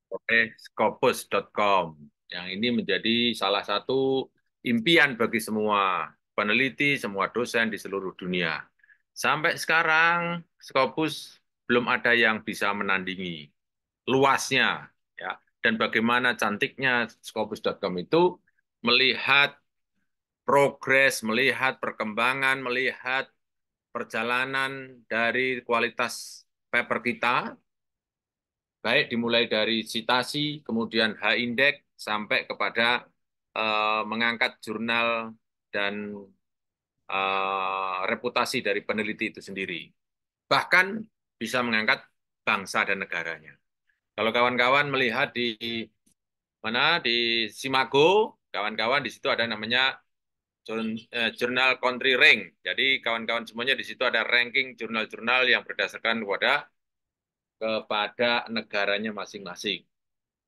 oleh Scopus.com. Yang ini menjadi salah satu impian bagi semua peneliti, semua dosen di seluruh dunia. Sampai sekarang Scopus belum ada yang bisa menandingi luasnya, ya. Dan bagaimana cantiknya Scopus.com itu melihat progres, melihat perkembangan, melihat perjalanan dari kualitas paper kita, baik dimulai dari citasi, kemudian H-index, sampai kepada mengangkat jurnal dan reputasi dari peneliti itu sendiri. Bahkan bisa mengangkat bangsa dan negaranya. Kalau kawan-kawan melihat di mana di Simago, kawan-kawan di situ ada namanya Jurnal Country Rank. Jadi kawan-kawan semuanya di situ ada ranking jurnal-jurnal yang berdasarkan kepada negaranya masing-masing.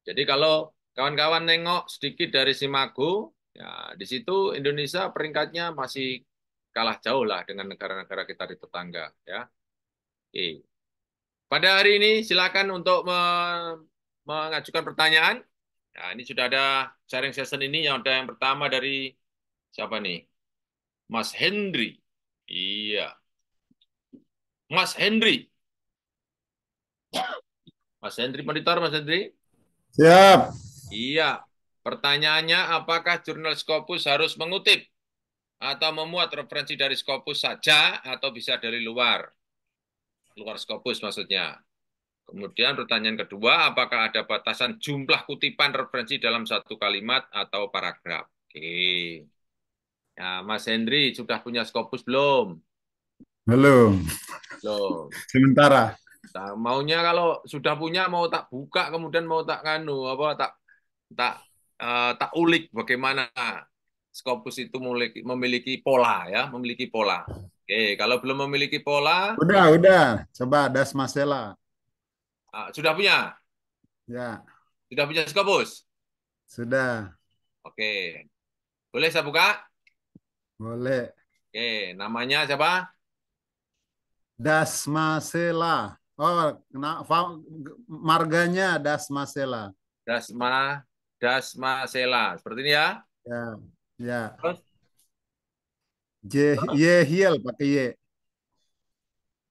Jadi kalau kawan-kawan nengok sedikit dari Simago, ya di situ Indonesia peringkatnya masih kalah jauh lah dengan negara-negara kita di tetangga, ya. Oke. Pada hari ini silakan untuk mengajukan pertanyaan. Nah, ini sudah ada sharing session ini yang ada yang pertama dari siapa nih? Mas Hendri. Iya, Mas Hendri. Mas Hendri monitor, Mas Hendri. Siap. Iya. Pertanyaannya, apakah jurnal Scopus harus mengutip atau memuat referensi dari Scopus saja atau bisa dari luar? Luar Scopus maksudnya. Kemudian pertanyaan kedua, apakah ada batasan jumlah kutipan referensi dalam satu kalimat atau paragraf? Oke. Ya, Mas Hendri sudah punya Scopus belum? Belum. Belum. Sementara. Nah, maunya kalau sudah punya mau tak buka kemudian mau tak nganu apa tak tak ulik bagaimana Scopus itu memiliki pola, ya, memiliki pola. Oke, kalau belum memiliki pola, Udah. Coba Das Masela. sudah punya, Ya, Scopus. sudah. Oke, boleh saya buka? Boleh. Oke, namanya siapa? Das Masela. Oh, marganya Das Masela. Dasma Dasma Sela. Seperti ini ya. Ya, ya. Terus, Yehiel pakai Y.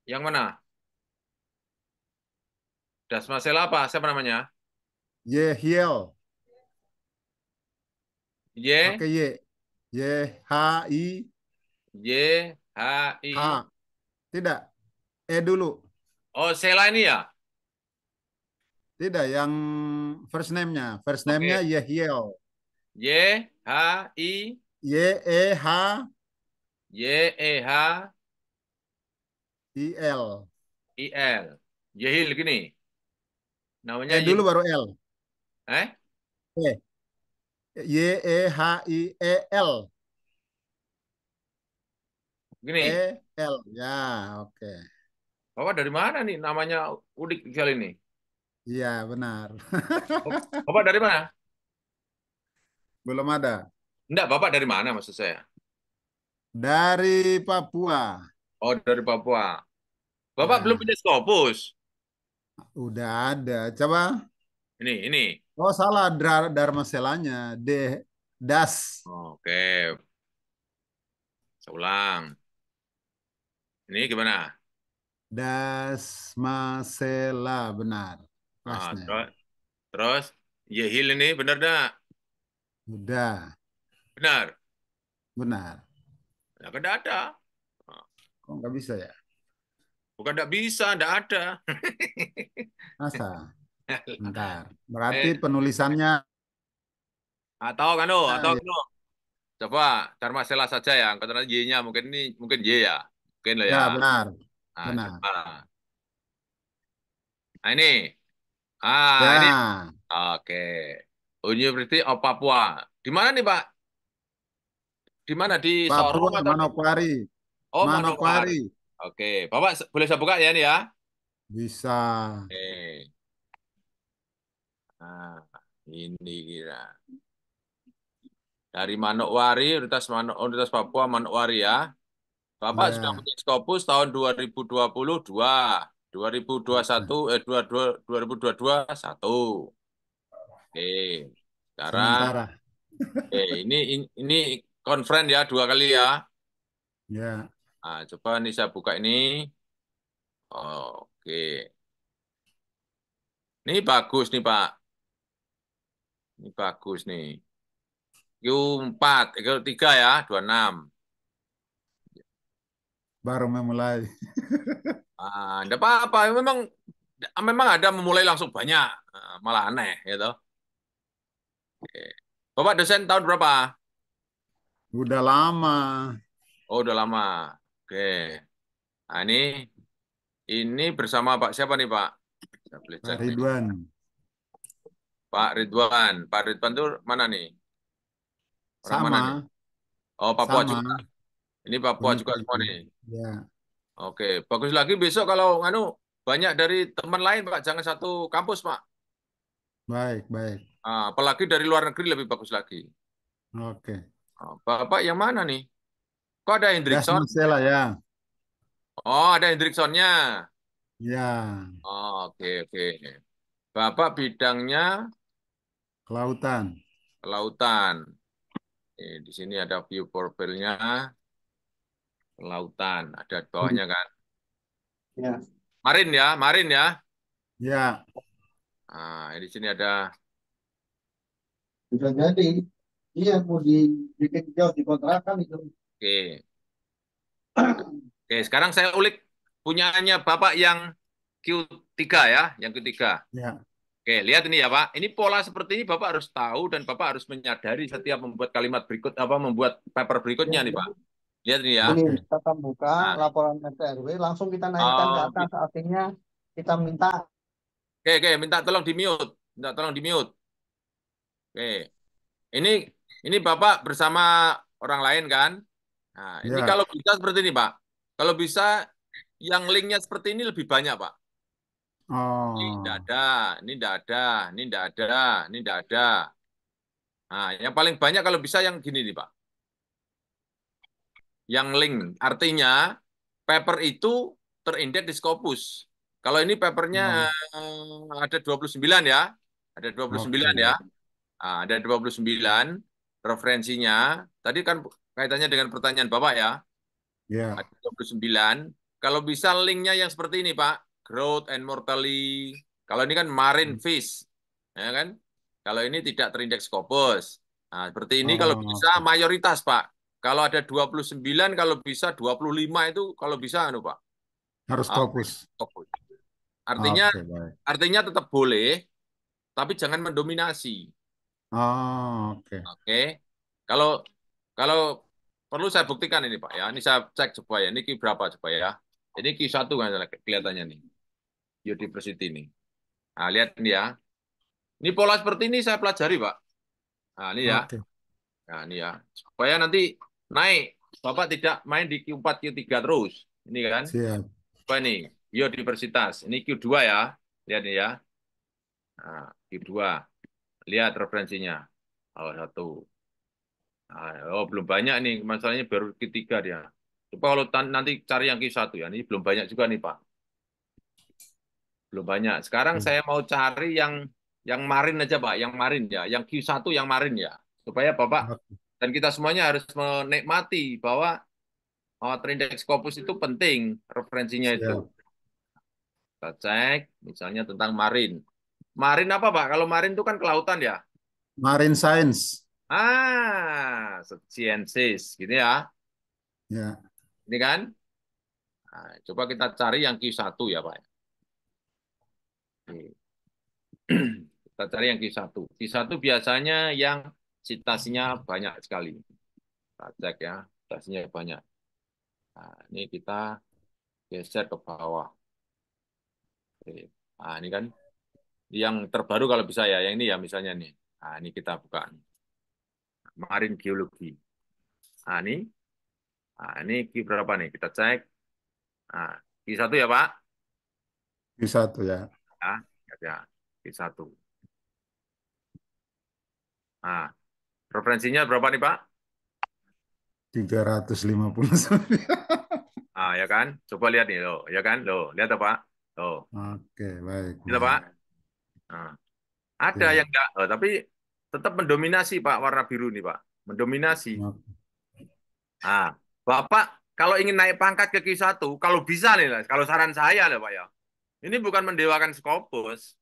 yang mana? Dasma Sela apa? Siapa namanya? Yehiel Y pakai Y. Y Y H H. I. Tidak. Dulu. Oh, Sela ini ya. Tidak, yang first name-nya. First name-nya Oke. Yehiel. Y H I Yehiel. Y E H I L. Yehil gini. Namanya Dulu Yehil. baru L. Eh? E. Yehiel. Gini. Ya, oke. Bapak dari mana nih? Namanya udik sekali ini. Iya, benar. Bapak dari mana? Belum ada. Enggak, Bapak dari mana maksud saya? Dari Papua. Oh, dari Papua. Bapak belum Ya, punya Scopus. udah ada. Coba. Ini. Oh, salah. Dharma Selanya. Das. Oke, saya ulang. Ini gimana? Das Masela, benar. Kelasnya. Terus, terus Yehil ini benar enggak? Udah, Benar. benar. Nah, kan enggak ada. Nah, Kok nggak bisa ya? bukan enggak bisa, enggak ada. Masa? Bentar. Berarti Eh, penulisannya, atau ya, coba Dharma Sela saja ya. Karena Y-nya mungkin ini mungkin Y ya. Mungkin lah ya. ya benar. Nah, Benar. coba. Nah, ini. Ini. Ya, Oke. University of Papua. Di mana nih, Pak? Di mana? Di Sorong Papua, atau di... Manokwari. Oh, Manokwari. Manokwari. Oke. Bapak boleh saya buka ya ini ya? Bisa. Oke. Nah, ini kira. Dari Manokwari, Universitas Papua Manokwari ya. Bapak sudah Ya, punya Scopus tahun 2022. 2021 2022 satu. Oke. Sekarang Sementara. ini conference ya 2 kali ya. Ya, Nah, coba nih saya buka ini. Oke. Ini bagus nih Pak. Ini bagus nih. Q4, Q3 ya, 26. baru memulai. Enggak apa-apa. Memang ada memulai langsung banyak. Malah aneh gitu. Oke. Bapak dosen tahun berapa? Udah lama, Oh, udah lama. Oke. Nah, ini bersama Pak siapa nih, Pak? Saya boleh Pak cek nih. Ridwan. Pak Ridwan. Pak Ridwan tuh mana nih? Orang mana nih? Sama, Oh, Papua juga. sama. Ini Papua juga semua University. nih. Ya, Oke, bagus lagi besok kalau banyak dari teman lain, Pak. Jangan satu kampus, Pak. baik, baik. Apalagi dari luar negeri lebih bagus lagi. Oke. Bapak yang mana nih? Kok ada Gas Hendrikson? Marcella ya. Oh, ada Hendriksonnya. Ya, Oh, oke, oke. Bapak bidangnya kelautan. kelautan. Di sini ada view profilnya kelautan. Ada di bawahnya kan. Ya, Marin ya, marin ya. Ya, Di sini ada. bisa jadi. Iya, mau dibikin jauh dikontrakan itu. Oke, oke. Sekarang saya ulik punyanya Bapak yang Q3 ya, yang Q3. ya. Oke, lihat ini ya Pak. Ini pola seperti ini Bapak harus tahu dan Bapak harus menyadari setiap membuat kalimat berikut apa membuat paper berikutnya nih Pak. Lihat ini ya. Ini Oke. kita akan buka Nah, laporan RT RW, langsung kita naikkan ke oh, atas. Artinya kita minta oke, oke, minta tolong di mute. Minta tolong di mute. Oke. Ini ini Bapak bersama orang lain kan? Nah, ini Ya. kalau bisa seperti ini, Pak. Kalau bisa yang linknya seperti ini lebih banyak, Pak. Ini tidak Oh, ada, ini tidak ada, ini tidak ada, ini tidak ada. Nah, yang paling banyak kalau bisa yang gini nih, Pak. Yang link. Artinya paper itu terindeks di Scopus. Kalau ini papernya oh, ada 29 ya. Ada 29 ya. oke. Ada 29 referensinya. Tadi kan kaitannya dengan pertanyaan Bapak ya. Ya. Ada 29. Kalau bisa linknya yang seperti ini, Pak. Growth and mortality. Kalau ini kan marine fish. Ya kan? Kalau ini tidak terindeks Scopus. Nah, seperti ini kalau Oh, bisa mayoritas, Pak. Kalau ada 29, kalau bisa 25 itu kalau bisa, Pak. harus Ah, fokus. Scopus. Artinya, Oke, baik. artinya tetap boleh, tapi jangan mendominasi. Oh, oke. Oke. Kalau kalau perlu saya buktikan ini Pak ya. Ini saya cek coba ya. Ini Q berapa coba ya. Ini Q1 kan kelihatannya nih. University ini. Nah, lihat ini ya. Ini pola seperti ini saya pelajari, Pak. Nah, ini ya. Oke. Nah, ini ya. Supaya nanti naik. Bapak tidak main di Q4, Q3 terus. Ini kan. Siap. Apa ini? Biodiversitas. Ini Q2 ya. Lihat ini ya. Nah, Q2. Lihat referensinya. Oh, satu. Oh, belum banyak nih. Masalahnya baru ketiga dia. Coba kalau nanti cari yang Q1 ya. Ini belum banyak juga nih, Pak. Belum banyak. Sekarang saya mau cari yang marin aja, Pak. Yang marin ya. Yang Q1 yang marin ya. Supaya Bapak Oke. dan kita semuanya harus menikmati bahwa Trindex Scopus itu penting referensinya itu. Siap. Kita cek misalnya tentang marin. Marin apa, Pak? Kalau marin itu kan kelautan ya. Marine Science. Sciences gitu ya. Ya. Ini kan. Nah, coba kita cari yang Q1 ya, Pak. Oke. Kita cari yang Q1. Q1 biasanya yang citasinya banyak sekali. Kita cek ya, citasinya banyak. Nah, ini kita geser ke bawah. Oke. Nah, ini kan yang terbaru kalau bisa ya, yang ini ya misalnya nih. Nah, ini kita buka. Marine Geology. Nah, ini Q berapa nih? Kita cek. Nah, Q1 ya, Pak. Q1 ya. Ya, ya, Q1. Nah, referensinya berapa nih, Pak? 359. Ya kan? Coba lihat nih, loh. Ya kan? Loh, lihat apa? Tuh, Oke, baik, gitu Pak. baik. Nah, ada Ya. yang enggak, tapi tetap mendominasi Pak warna biru nih Pak. Mendominasi. Oke. Nah, Bapak kalau ingin naik pangkat ke Q1, kalau bisa nih, lah, kalau saran saya lah Pak ya, ini bukan mendewakan Scopus,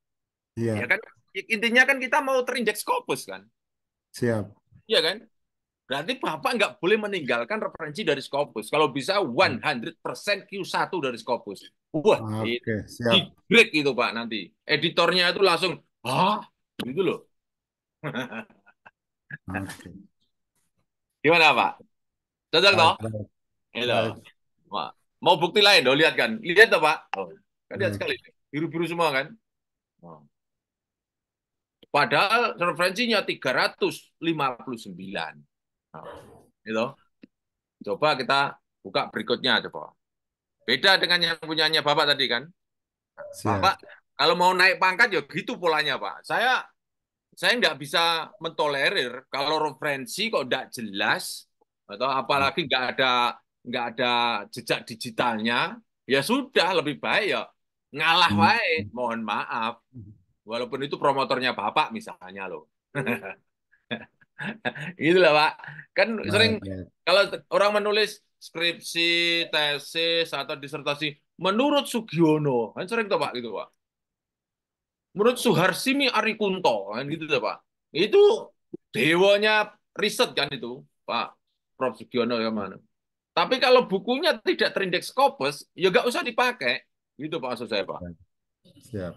ya Iya, kan? Intinya kan kita mau terindeks Scopus kan, siap. iya kan? Berarti Bapak nggak boleh meninggalkan referensi dari Scopus. Kalau bisa 100% Q1 dari Scopus. Wah, ini Oke, di siap. break itu Pak nanti. Editornya itu langsung, ah, gitu loh. Oke. Gimana Pak? Cocok toh? Baik, baik, Itu. baik, Wah, mau bukti lain dong, lihat kan? Lihat toh Pak? Oh, kan lihat baik. sekali. Biru-biru semua kan? Oh. Padahal referensinya 359. Oh, itu. Coba kita buka berikutnya coba. Beda dengan yang punyanya Bapak tadi kan? Bapak Siap. kalau mau naik pangkat ya gitu polanya Pak. Saya nggak bisa mentolerir kalau referensi kok nggak jelas atau apalagi nggak ada jejak digitalnya, ya sudah lebih baik ya ngalah Hmm. wae. Mohon maaf, walaupun itu promotornya Bapak misalnya loh. Gitu lah Pak. Kan sering Baik, baik. kalau orang menulis skripsi, tesis atau disertasi menurut Sugiono, kan sering tuh Pak gitu Pak. Menurut Suharsimi Arikunto, kan gitu ya Pak. Itu dewanya riset kan itu, Pak Prof. Sugiono yang mana. Tapi kalau bukunya tidak terindeks Scopus, ya nggak usah dipakai. Gitu Pak maksud saya Pak. Baik. Siap.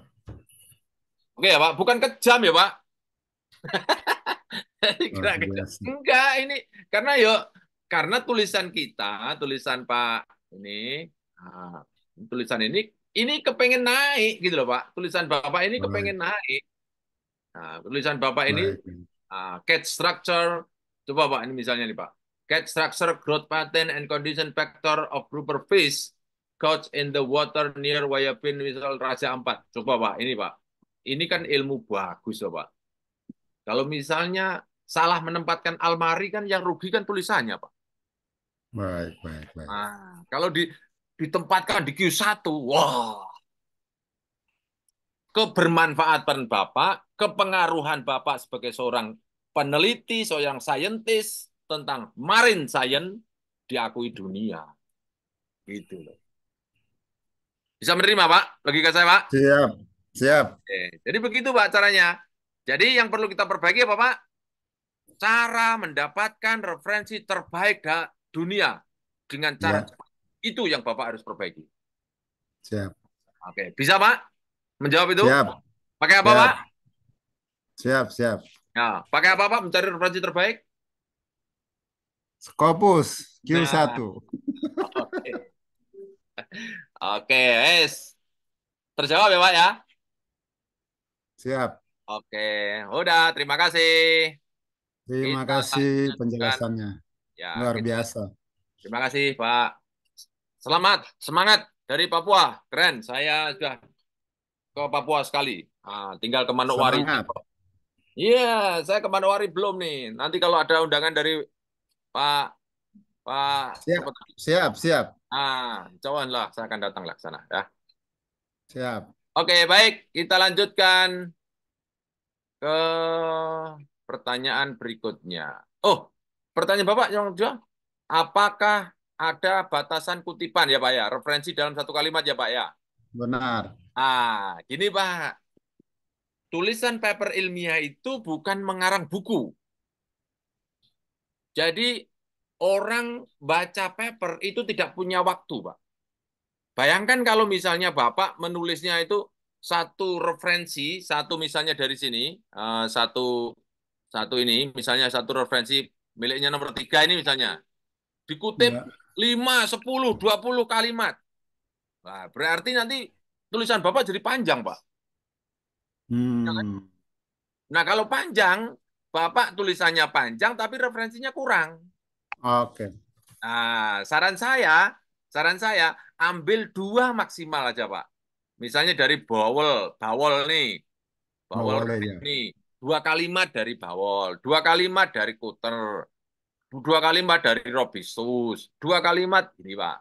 Oke ya Pak, bukan kejam ya Pak. Luar Kira kejam. biasa. Enggak, ini karena karena tulisan kita, tulisan Pak ini, nah, tulisan ini kepengen naik gitu loh Pak. Tulisan Bapak ini Baik, kepengen naik. Nah, tulisan Bapak ini baik. CAT structure, coba Pak, ini misalnya nih Pak. CAT structure, growth pattern, and condition factor of grouper fish caught in the water near Wayapin, misal Raja Ampat. Coba Pak, ini Pak. Ini kan ilmu bagus Pak. Kalau misalnya salah menempatkan almari kan yang rugi kan tulisannya Pak. Baik, baik, baik. Nah, kalau ditempatkan di Q1, wah, kebermanfaatan Bapak, kepengaruhan Bapak sebagai seorang peneliti, seorang saintis tentang marine science diakui dunia. Gitu loh. Bisa menerima Pak logika saya Pak? Siap, siap. Oke. Jadi begitu Pak caranya. Jadi yang perlu kita perbaiki apa Pak? Cara mendapatkan referensi terbaik dunia dengan cara Ya, cepat. Itu yang Bapak harus perbaiki. siap. Oke, bisa Pak menjawab itu? Siap, Pakai apa Pak? siap. Siap, siap. Nah, pakai apa Pak mencari referensi terbaik? Scopus Nah, Q1. oke. Oke, es. Terjawab ya Pak ya? Siap. Oke, udah terima kasih. Terima Kita kasih lanjutkan. penjelasannya. Ya, Luar kita. biasa. Terima kasih Pak. Selamat, semangat dari Papua. Keren, saya sudah ke Papua sekali. Nah, tinggal ke Manokwari. Semangat. Iya, saya ke Manokwari belum nih. Nanti kalau ada undangan dari Pak Pak Siap, siapa tadi? siap, siap. Cawan lah, saya akan datang lah ke sana ya. Siap. Oke, baik, kita lanjutkan ke pertanyaan berikutnya. Oh, pertanyaan Bapak yang kedua, apakah ada batasan kutipan ya Pak ya? Referensi dalam satu kalimat ya Pak ya? Benar. Gini Pak, tulisan paper ilmiah itu bukan mengarang buku. Jadi orang baca paper itu tidak punya waktu, Pak. Bayangkan kalau misalnya Bapak menulisnya itu satu referensi, satu misalnya dari sini, satu satu ini, misalnya satu referensi miliknya nomor 3 ini misalnya, dikutip Ya. 5, 10, 20 kalimat. Nah, berarti nanti tulisan Bapak jadi panjang, Pak. Hmm. Nah, kalau panjang, Bapak tulisannya panjang tapi referensinya kurang. Oke. Nah, saran saya ambil 2 maksimal aja, Pak. Misalnya dari bawel, bawel nih, Oh, bawel boleh ya. ini 2 kalimat dari bawel, 2 kalimat dari kuter, 2 kalimat dari robisus, 2 kalimat ini, Pak.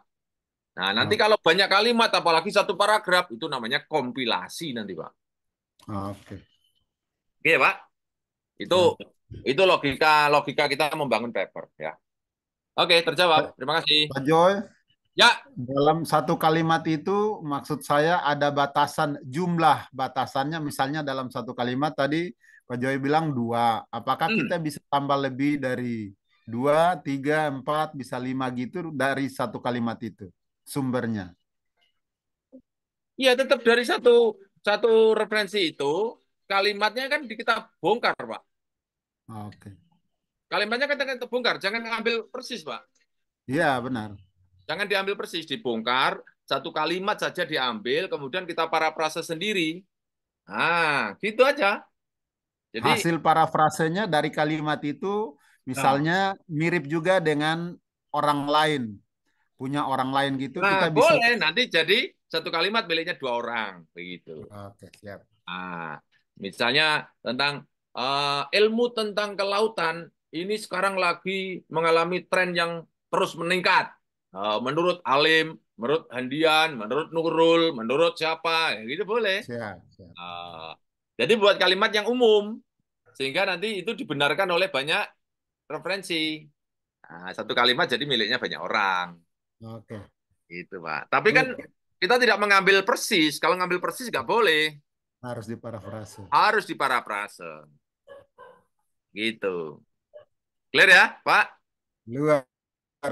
Nah, nanti Oh, kalau banyak kalimat, apalagi satu paragraf, itu namanya kompilasi nanti, Pak. oke, Oke, Pak. Itu siap. itu logika logika kita membangun paper ya. Oke, terjawab. Pak Terima kasih. Pak Joy, Ya, dalam satu kalimat itu maksud saya ada batasan jumlah batasannya. Misalnya dalam satu kalimat tadi Pak Joy bilang dua. Apakah hmm. kita bisa tambah lebih dari dua, tiga, empat, bisa lima gitu dari satu kalimat itu sumbernya? Ya tetap dari satu satu referensi itu kalimatnya kan kita bongkar, Pak. Oke. Kalimatnya kan kita bongkar, jangan ambil persis, Pak. Iya, benar. Jangan diambil persis, dibongkar, satu kalimat saja diambil, kemudian kita parafrase sendiri. Nah, gitu aja. Jadi, Hasil parafrasenya dari kalimat itu nah, misalnya mirip juga dengan orang lain. Punya orang lain gitu nah kita bisa. boleh nanti jadi satu kalimat miliknya dua orang, begitu. Oke, siap. Nah, misalnya tentang ilmu tentang kelautan ini sekarang lagi mengalami tren yang terus meningkat. Menurut Alim, menurut Handian, menurut Nurul, menurut siapa, ya gitu boleh. Siap, siap. Eh, jadi buat kalimat yang umum sehingga nanti itu dibenarkan oleh banyak referensi. Nah, satu kalimat jadi miliknya banyak orang, Oke. gitu Pak. Tapi kan Oke. kita tidak mengambil persis. Kalau ngambil persis nggak boleh, Harus diparafrase. harus diparafrase. Gitu. Clear ya, Pak? Luar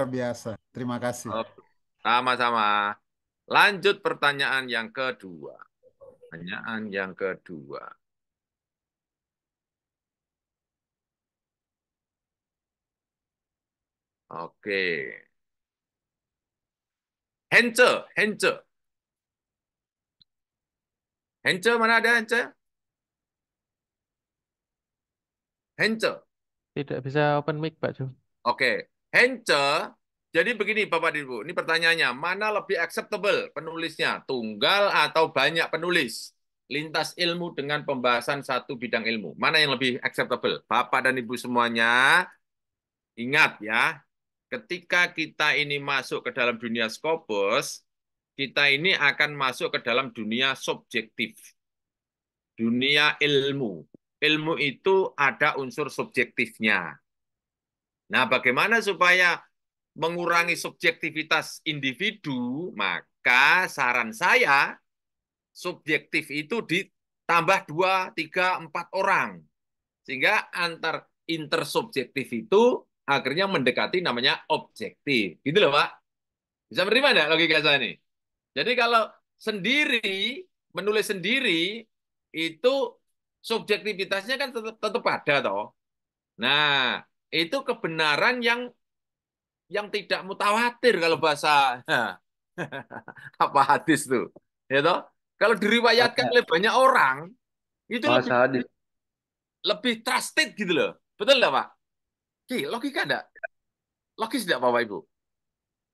biasa. Terima kasih. Oke. Sama-sama. Lanjut pertanyaan yang kedua. Pertanyaan yang kedua. Oke. Hence, Hence. Hence mana ada Hence? Hence. Tidak bisa open mic, Pak Jo. Oke. Hence. Jadi begini Bapak Ibu, ini pertanyaannya, mana lebih acceptable penulisnya, tunggal atau banyak penulis? Lintas ilmu dengan pembahasan satu bidang ilmu. Mana yang lebih acceptable? Bapak dan Ibu semuanya, ingat ya, ketika kita ini masuk ke dalam dunia Scopus, kita ini akan masuk ke dalam dunia subjektif, dunia ilmu. Ilmu itu ada unsur subjektifnya. Nah, bagaimana supaya mengurangi subjektivitas individu? Maka saran saya, subjektif itu ditambah 2, 3, 4 orang. Sehingga antar intersubjektif itu akhirnya mendekati namanya objektif. Gitu loh, Pak. Bisa menerima enggak logika saya ini? Jadi kalau sendiri, menulis sendiri, itu subjektivitasnya kan tetap ada, toh. Nah, itu kebenaran yang tidak mutawatir kalau bahasa apa hadis tuh. Ya toh? Kalau diriwayatkan oleh banyak orang, itu lebih Bahasa hadis. lebih trusted gitu loh. Betul nggak, Pak? Oke, logika enggak? Logis enggak, Bapak Ibu?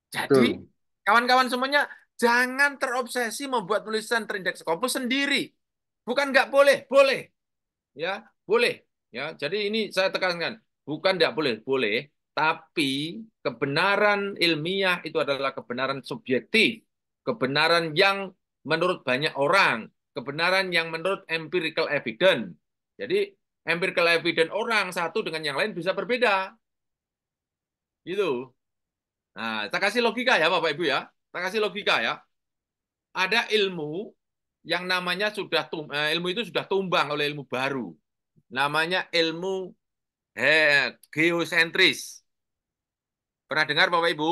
Jadi, Betul. kawan-kawan semuanya, jangan terobsesi membuat tulisan terindeks Scopus sendiri. Bukan nggak boleh, boleh. Ya, boleh. Ya, jadi ini saya tekankan, bukan nggak boleh, boleh. Tapi kebenaran ilmiah itu adalah kebenaran subjektif, kebenaran yang menurut banyak orang, kebenaran yang menurut empirical evidence. Jadi empirical evidence orang satu dengan yang lain bisa berbeda. Gitu. Nah, kita kasih logika ya Bapak Ibu ya. Kita kasih logika ya. Ada ilmu yang namanya ilmu itu sudah tumbang oleh ilmu baru. Namanya ilmu geosentris. Pernah dengar Bapak Ibu?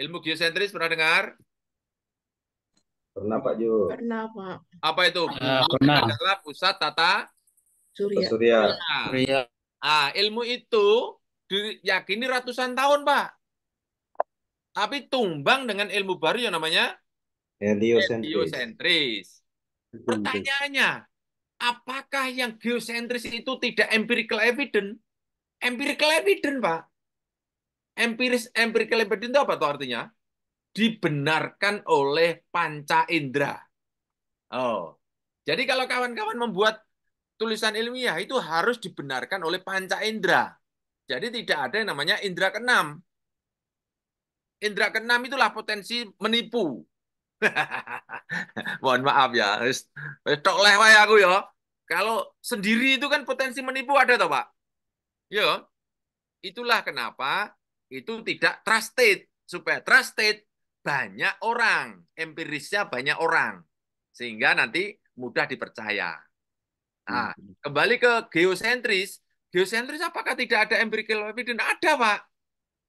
Ilmu geosentris pernah dengar? Pernah Pak Jo. Pernah, Pak. Apa itu? Bumi Pernah. adalah pusat tata Surya. Surya. surya. Ilmu itu diyakini ratusan tahun, Pak. Tapi tumbang dengan ilmu baru yang namanya Heliosentris. geosentris. Pertanyaannya, apakah yang geosentris itu tidak empirical evidence? Empirical evidence, Pak. Empirical evidence itu apa tuh artinya? Dibenarkan oleh panca indera. Oh, jadi kalau kawan-kawan membuat tulisan ilmiah itu harus dibenarkan oleh panca indera. Jadi tidak ada yang namanya indera keenam. indera keenam itulah potensi menipu. Mohon maaf ya. Tok leh wae aku ya. Kalau sendiri itu kan potensi menipu ada toh, Pak? Ya. Itulah kenapa itu tidak trusted. Supaya trusted banyak orang, empirisnya banyak orang. Sehingga nanti mudah dipercaya. Nah, kembali ke geosentris. Geosentris apakah tidak ada empirical evidence? Ada, Pak.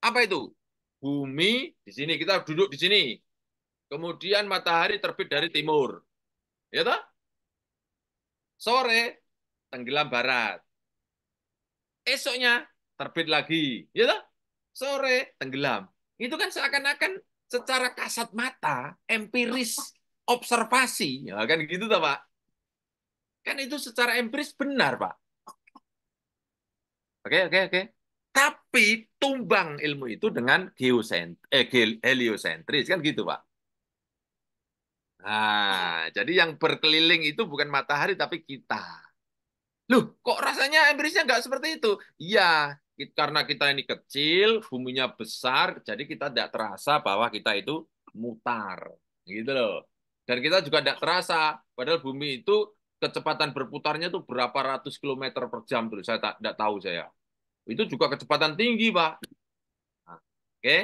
Apa itu? Bumi di sini, kita duduk di sini. Kemudian matahari terbit dari timur. Ya toh? Sore tenggelam barat. Esoknya terbit lagi. Ya toh? Sore tenggelam. Itu kan seakan-akan secara kasat mata, empiris observasi. Ya kan gitu toh, Pak? Kan itu secara empiris benar, Pak. Oke, oke, oke. Tapi tumbang ilmu itu dengan heliosentris kan gitu, Pak. Nah, jadi yang berkeliling itu bukan matahari tapi kita. Loh, kok rasanya empirisnya nggak seperti itu? Iya, karena kita ini kecil, buminya besar, jadi kita tidak terasa bahwa kita itu mutar, gitu loh. Dan kita juga tidak terasa, padahal bumi itu kecepatan berputarnya itu berapa ratus kilometer per jam tuh, saya tidak tahu saya. Itu juga kecepatan tinggi, Pak. Nah, oke,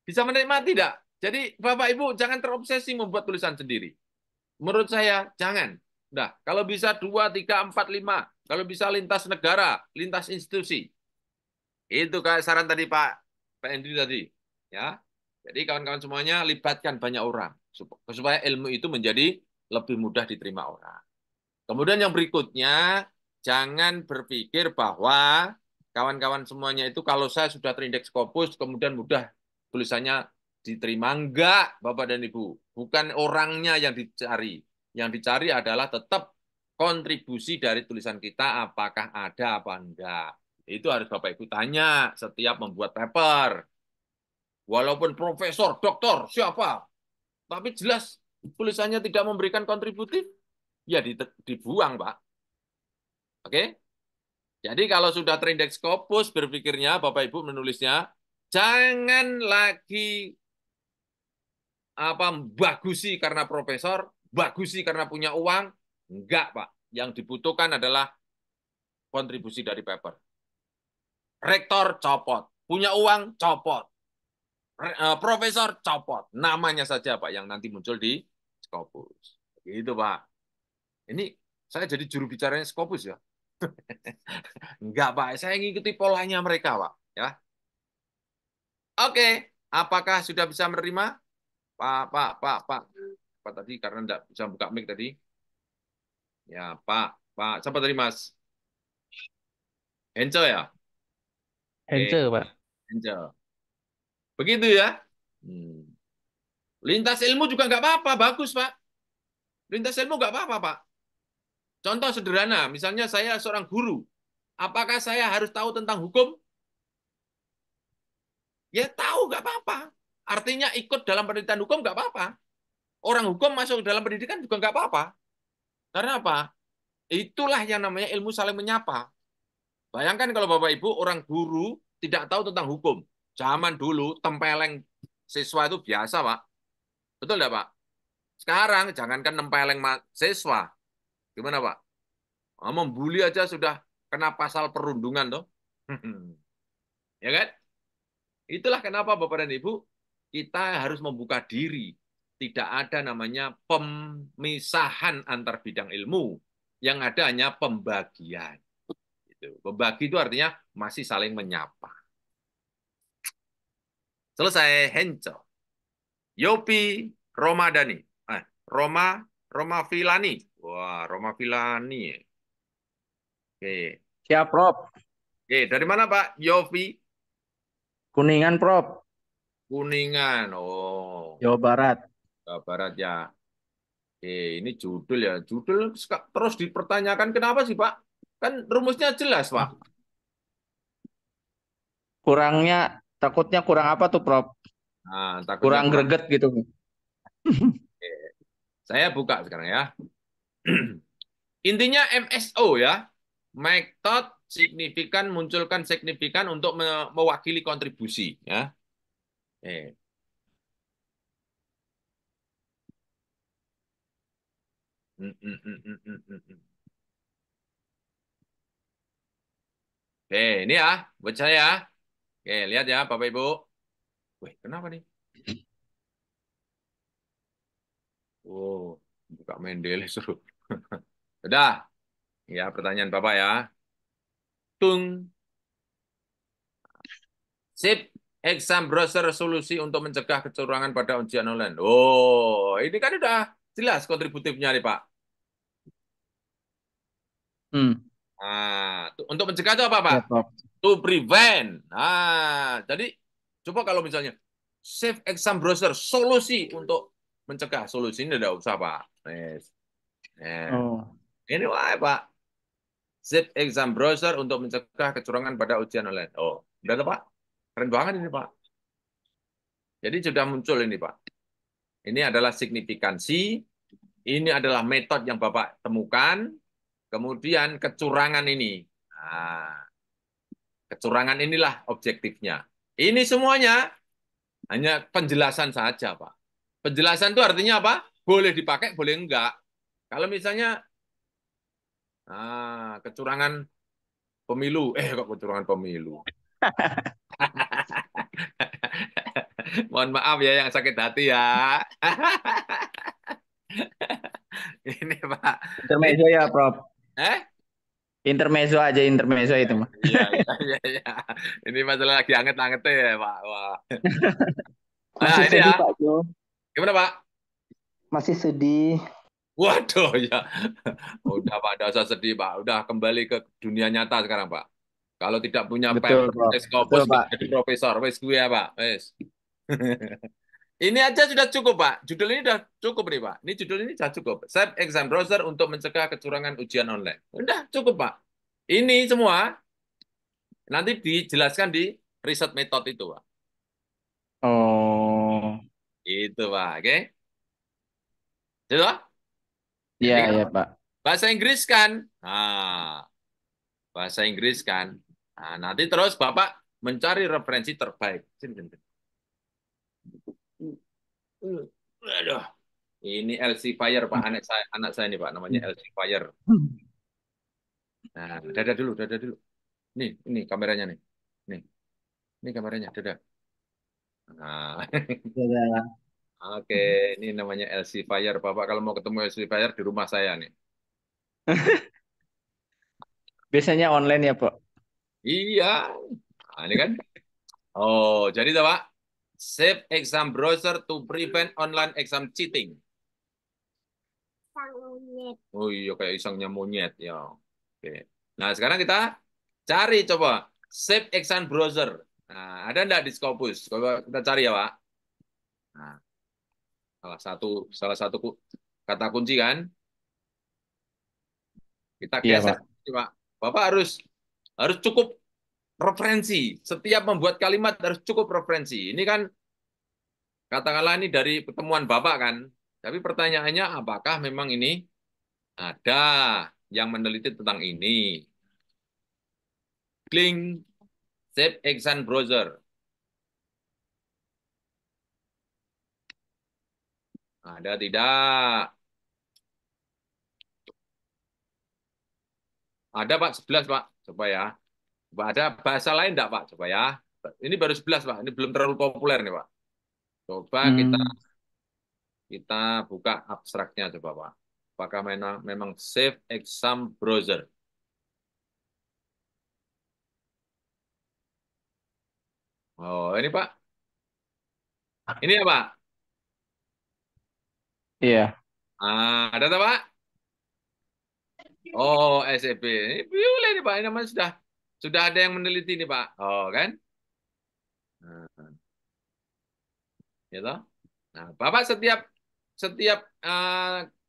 bisa menikmati tidak? Jadi Bapak Ibu jangan terobsesi membuat tulisan sendiri. Menurut saya jangan. Nah, kalau bisa 2, 3, 4, 5. Kalau bisa lintas negara, lintas institusi. Itu kayak saran tadi Pak Hendri tadi. Ya. Jadi kawan-kawan semuanya libatkan banyak orang. Supaya ilmu itu menjadi lebih mudah diterima orang. Kemudian yang berikutnya, jangan berpikir bahwa kawan-kawan semuanya itu kalau saya sudah terindeks Scopus, kemudian mudah tulisannya diterima. Enggak, Bapak dan Ibu. Bukan orangnya yang dicari. Yang dicari adalah tetap kontribusi dari tulisan kita, apakah ada apa enggak. Itu harus Bapak Ibu tanya setiap membuat paper. Walaupun profesor, doktor, siapa. Tapi jelas tulisannya tidak memberikan kontributif, ya dibuang, Pak. Oke? Jadi kalau sudah terindeks Scopus, berpikirnya Bapak Ibu menulisnya, jangan lagi bagusi karena profesor, bagusi karena punya uang. Enggak, Pak. Yang dibutuhkan adalah kontribusi dari paper. Rektor copot, punya uang copot, profesor copot. Namanya saja, Pak, yang nanti muncul di Scopus. Gitu, Pak. Ini saya jadi juru bicaranya Scopus ya. Enggak, Pak. Saya ngikuti polanya mereka, Pak. Ya. Oke. Apakah sudah bisa menerima? Pak. Apa tadi? Karena enggak bisa buka mic tadi. Ya, Pak. Siapa tadi, Mas? Hence ya? Hence, Oke, Pak. Hence. Begitu ya. Lintas ilmu juga nggak apa-apa. Bagus, Pak. Lintas ilmu nggak apa-apa, Pak. Contoh sederhana. Misalnya saya seorang guru. Apakah saya harus tahu tentang hukum? Ya tahu, nggak apa-apa. Artinya ikut dalam pendidikan hukum nggak apa-apa. Orang hukum masuk dalam pendidikan juga nggak apa-apa. Karena apa? Itulah yang namanya ilmu saling menyapa. Bayangkan kalau Bapak Ibu orang guru tidak tahu tentang hukum. Zaman dulu tempeleng siswa itu biasa, Pak. Betul nggak, Pak? Sekarang jangankan nempeleng siswa. Gimana, Pak? Membuli aja sudah kena pasal perundungan, toh. Ya kan? Itulah kenapa Bapak dan Ibu kita harus membuka diri. Tidak ada namanya pemisahan antar bidang ilmu. Yang ada hanya pembagian. Membagi itu artinya masih saling menyapa. Selesai, Henco. Yopi Romadani. Roma Filani. Wah, Roma Filani. Oke. Siap, Prof. Oke, dari mana Pak? Yopi? Kuningan, Prof. Kuningan. Oh, Jawa Barat. Jawa Barat ya. Oke, ini judul ya. Judul terus dipertanyakan kenapa sih, Pak? Kan rumusnya jelas, Pak. Kurangnya, takutnya kurang apa tuh, Prof? Nah, takutnya Kurang greget gitu. Oke. Saya buka sekarang ya. Intinya MSO ya. Method signifikan, munculkan signifikan untuk mewakili kontribusi ya. Eh. Mm, mm, mm, mm, mm, mm, mm. Oke, ini ya, buat saya. Oke, lihat ya, Bapak Ibu. Wih, kenapa nih? Oh, buka Mendeley suruh. Udah, ya pertanyaan Bapak ya. Tung, sip, exam browser solusi untuk mencegah kecurangan pada ujian online. Oh, ini kan udah jelas kontributifnya nih Pak. Hmm. Nah, untuk mencegah itu apa Pak? Ya, Prof. To prevent. Nah, jadi coba kalau misalnya save exam browser solusi untuk mencegah, solusi ini tidak usah Pak. Yes. Nah, Oh. ini wah Pak. Save exam browser untuk mencegah kecurangan pada ujian online. Oh, udah tuh, Pak. Keren banget ini Pak. Jadi sudah muncul ini Pak. Ini adalah signifikansi. Ini adalah metode yang Bapak temukan. Kemudian kecurangan ini. Nah, kecurangan inilah objektifnya. Ini semuanya hanya penjelasan saja, Pak. Penjelasan itu artinya apa? Boleh dipakai, boleh enggak. Kalau misalnya kecurangan pemilu, kok kecurangan pemilu? Mohon maaf ya yang sakit hati ya. Ini Pak. Intermezzo ya, Prof. Eh? Intermezzo aja, intermezzo itu mah. Iya, iya, iya, iya. Ini masalah lagi anget-angetnya ya, Pak. Wah. Nah, Masih ini ya. sedih Pak Jo, Gimana, Pak? masih sedih. Waduh, ya. Udah, Pak. Udah usah sedih, Pak. Udah kembali ke dunia nyata sekarang, Pak. Kalau tidak punya Betul, paper, Prof. Scopus, Betul, Pak. jadi profesor. Wes gue ya, Pak. Wes. Ini aja sudah cukup, Pak. Judul ini sudah cukup nih, Pak. Ini judul ini sudah cukup. Save exam browser untuk mencegah kecurangan ujian online. Udah cukup, Pak. Ini semua nanti dijelaskan di riset metode itu, Pak. Oh. Itu, Pak. Oke. Itu, Pak. Iya, Jadi iya, Pak. bahasa Inggris kan. Nah, bahasa Inggris kan. Nah, nanti terus Bapak mencari referensi terbaik. Sini, sini, sini. Aduh. Ini LC Fire, Pak. Anak saya ini, Pak. Namanya LC Fire. Nah, dada dulu, dada dulu. Nih, ini kameranya nih. Nih, ini kameranya, dada. Nah, Ya. oke. Ini namanya LC Fire. Bapak kalau mau ketemu LC Fire di rumah saya nih. Biasanya online ya, Pak. Iya. Nah, ini kan. Oh, jadi tuh, Pak. Save exam browser to prevent online exam cheating. Oh iya, kayak isengnya monyet ya. Oke. Nah, sekarang kita cari coba save exam browser. Nah, ada enggak di Scopus? Coba kita cari ya, Pak. Nah, salah satu kata kunci kan. Kita Iya, geser, Pak. Pak. Bapak harus cukup referensi. Setiap membuat kalimat harus cukup referensi. Ini kan katakanlah ini dari pertemuan Bapak kan. Tapi pertanyaannya apakah memang ini ada yang meneliti tentang ini? Link save exam browser. Ada tidak? Ada Pak, 11 Pak. Coba ya. Coba ada bahasa lain enggak Pak? Coba ya. Ini baru 11 Pak. Ini belum terlalu populer nih Pak. Coba kita buka abstraknya coba Pak. Apakah memang save exam browser? Oh, ini Pak. Ini ya Pak. Iya. Ada tak Pak? Oh, SEB. Ini boleh nih Pak. Ini namanya sudah ada yang meneliti nih Pak. Oh, kan? Nah, gitu. Nah, Bapak setiap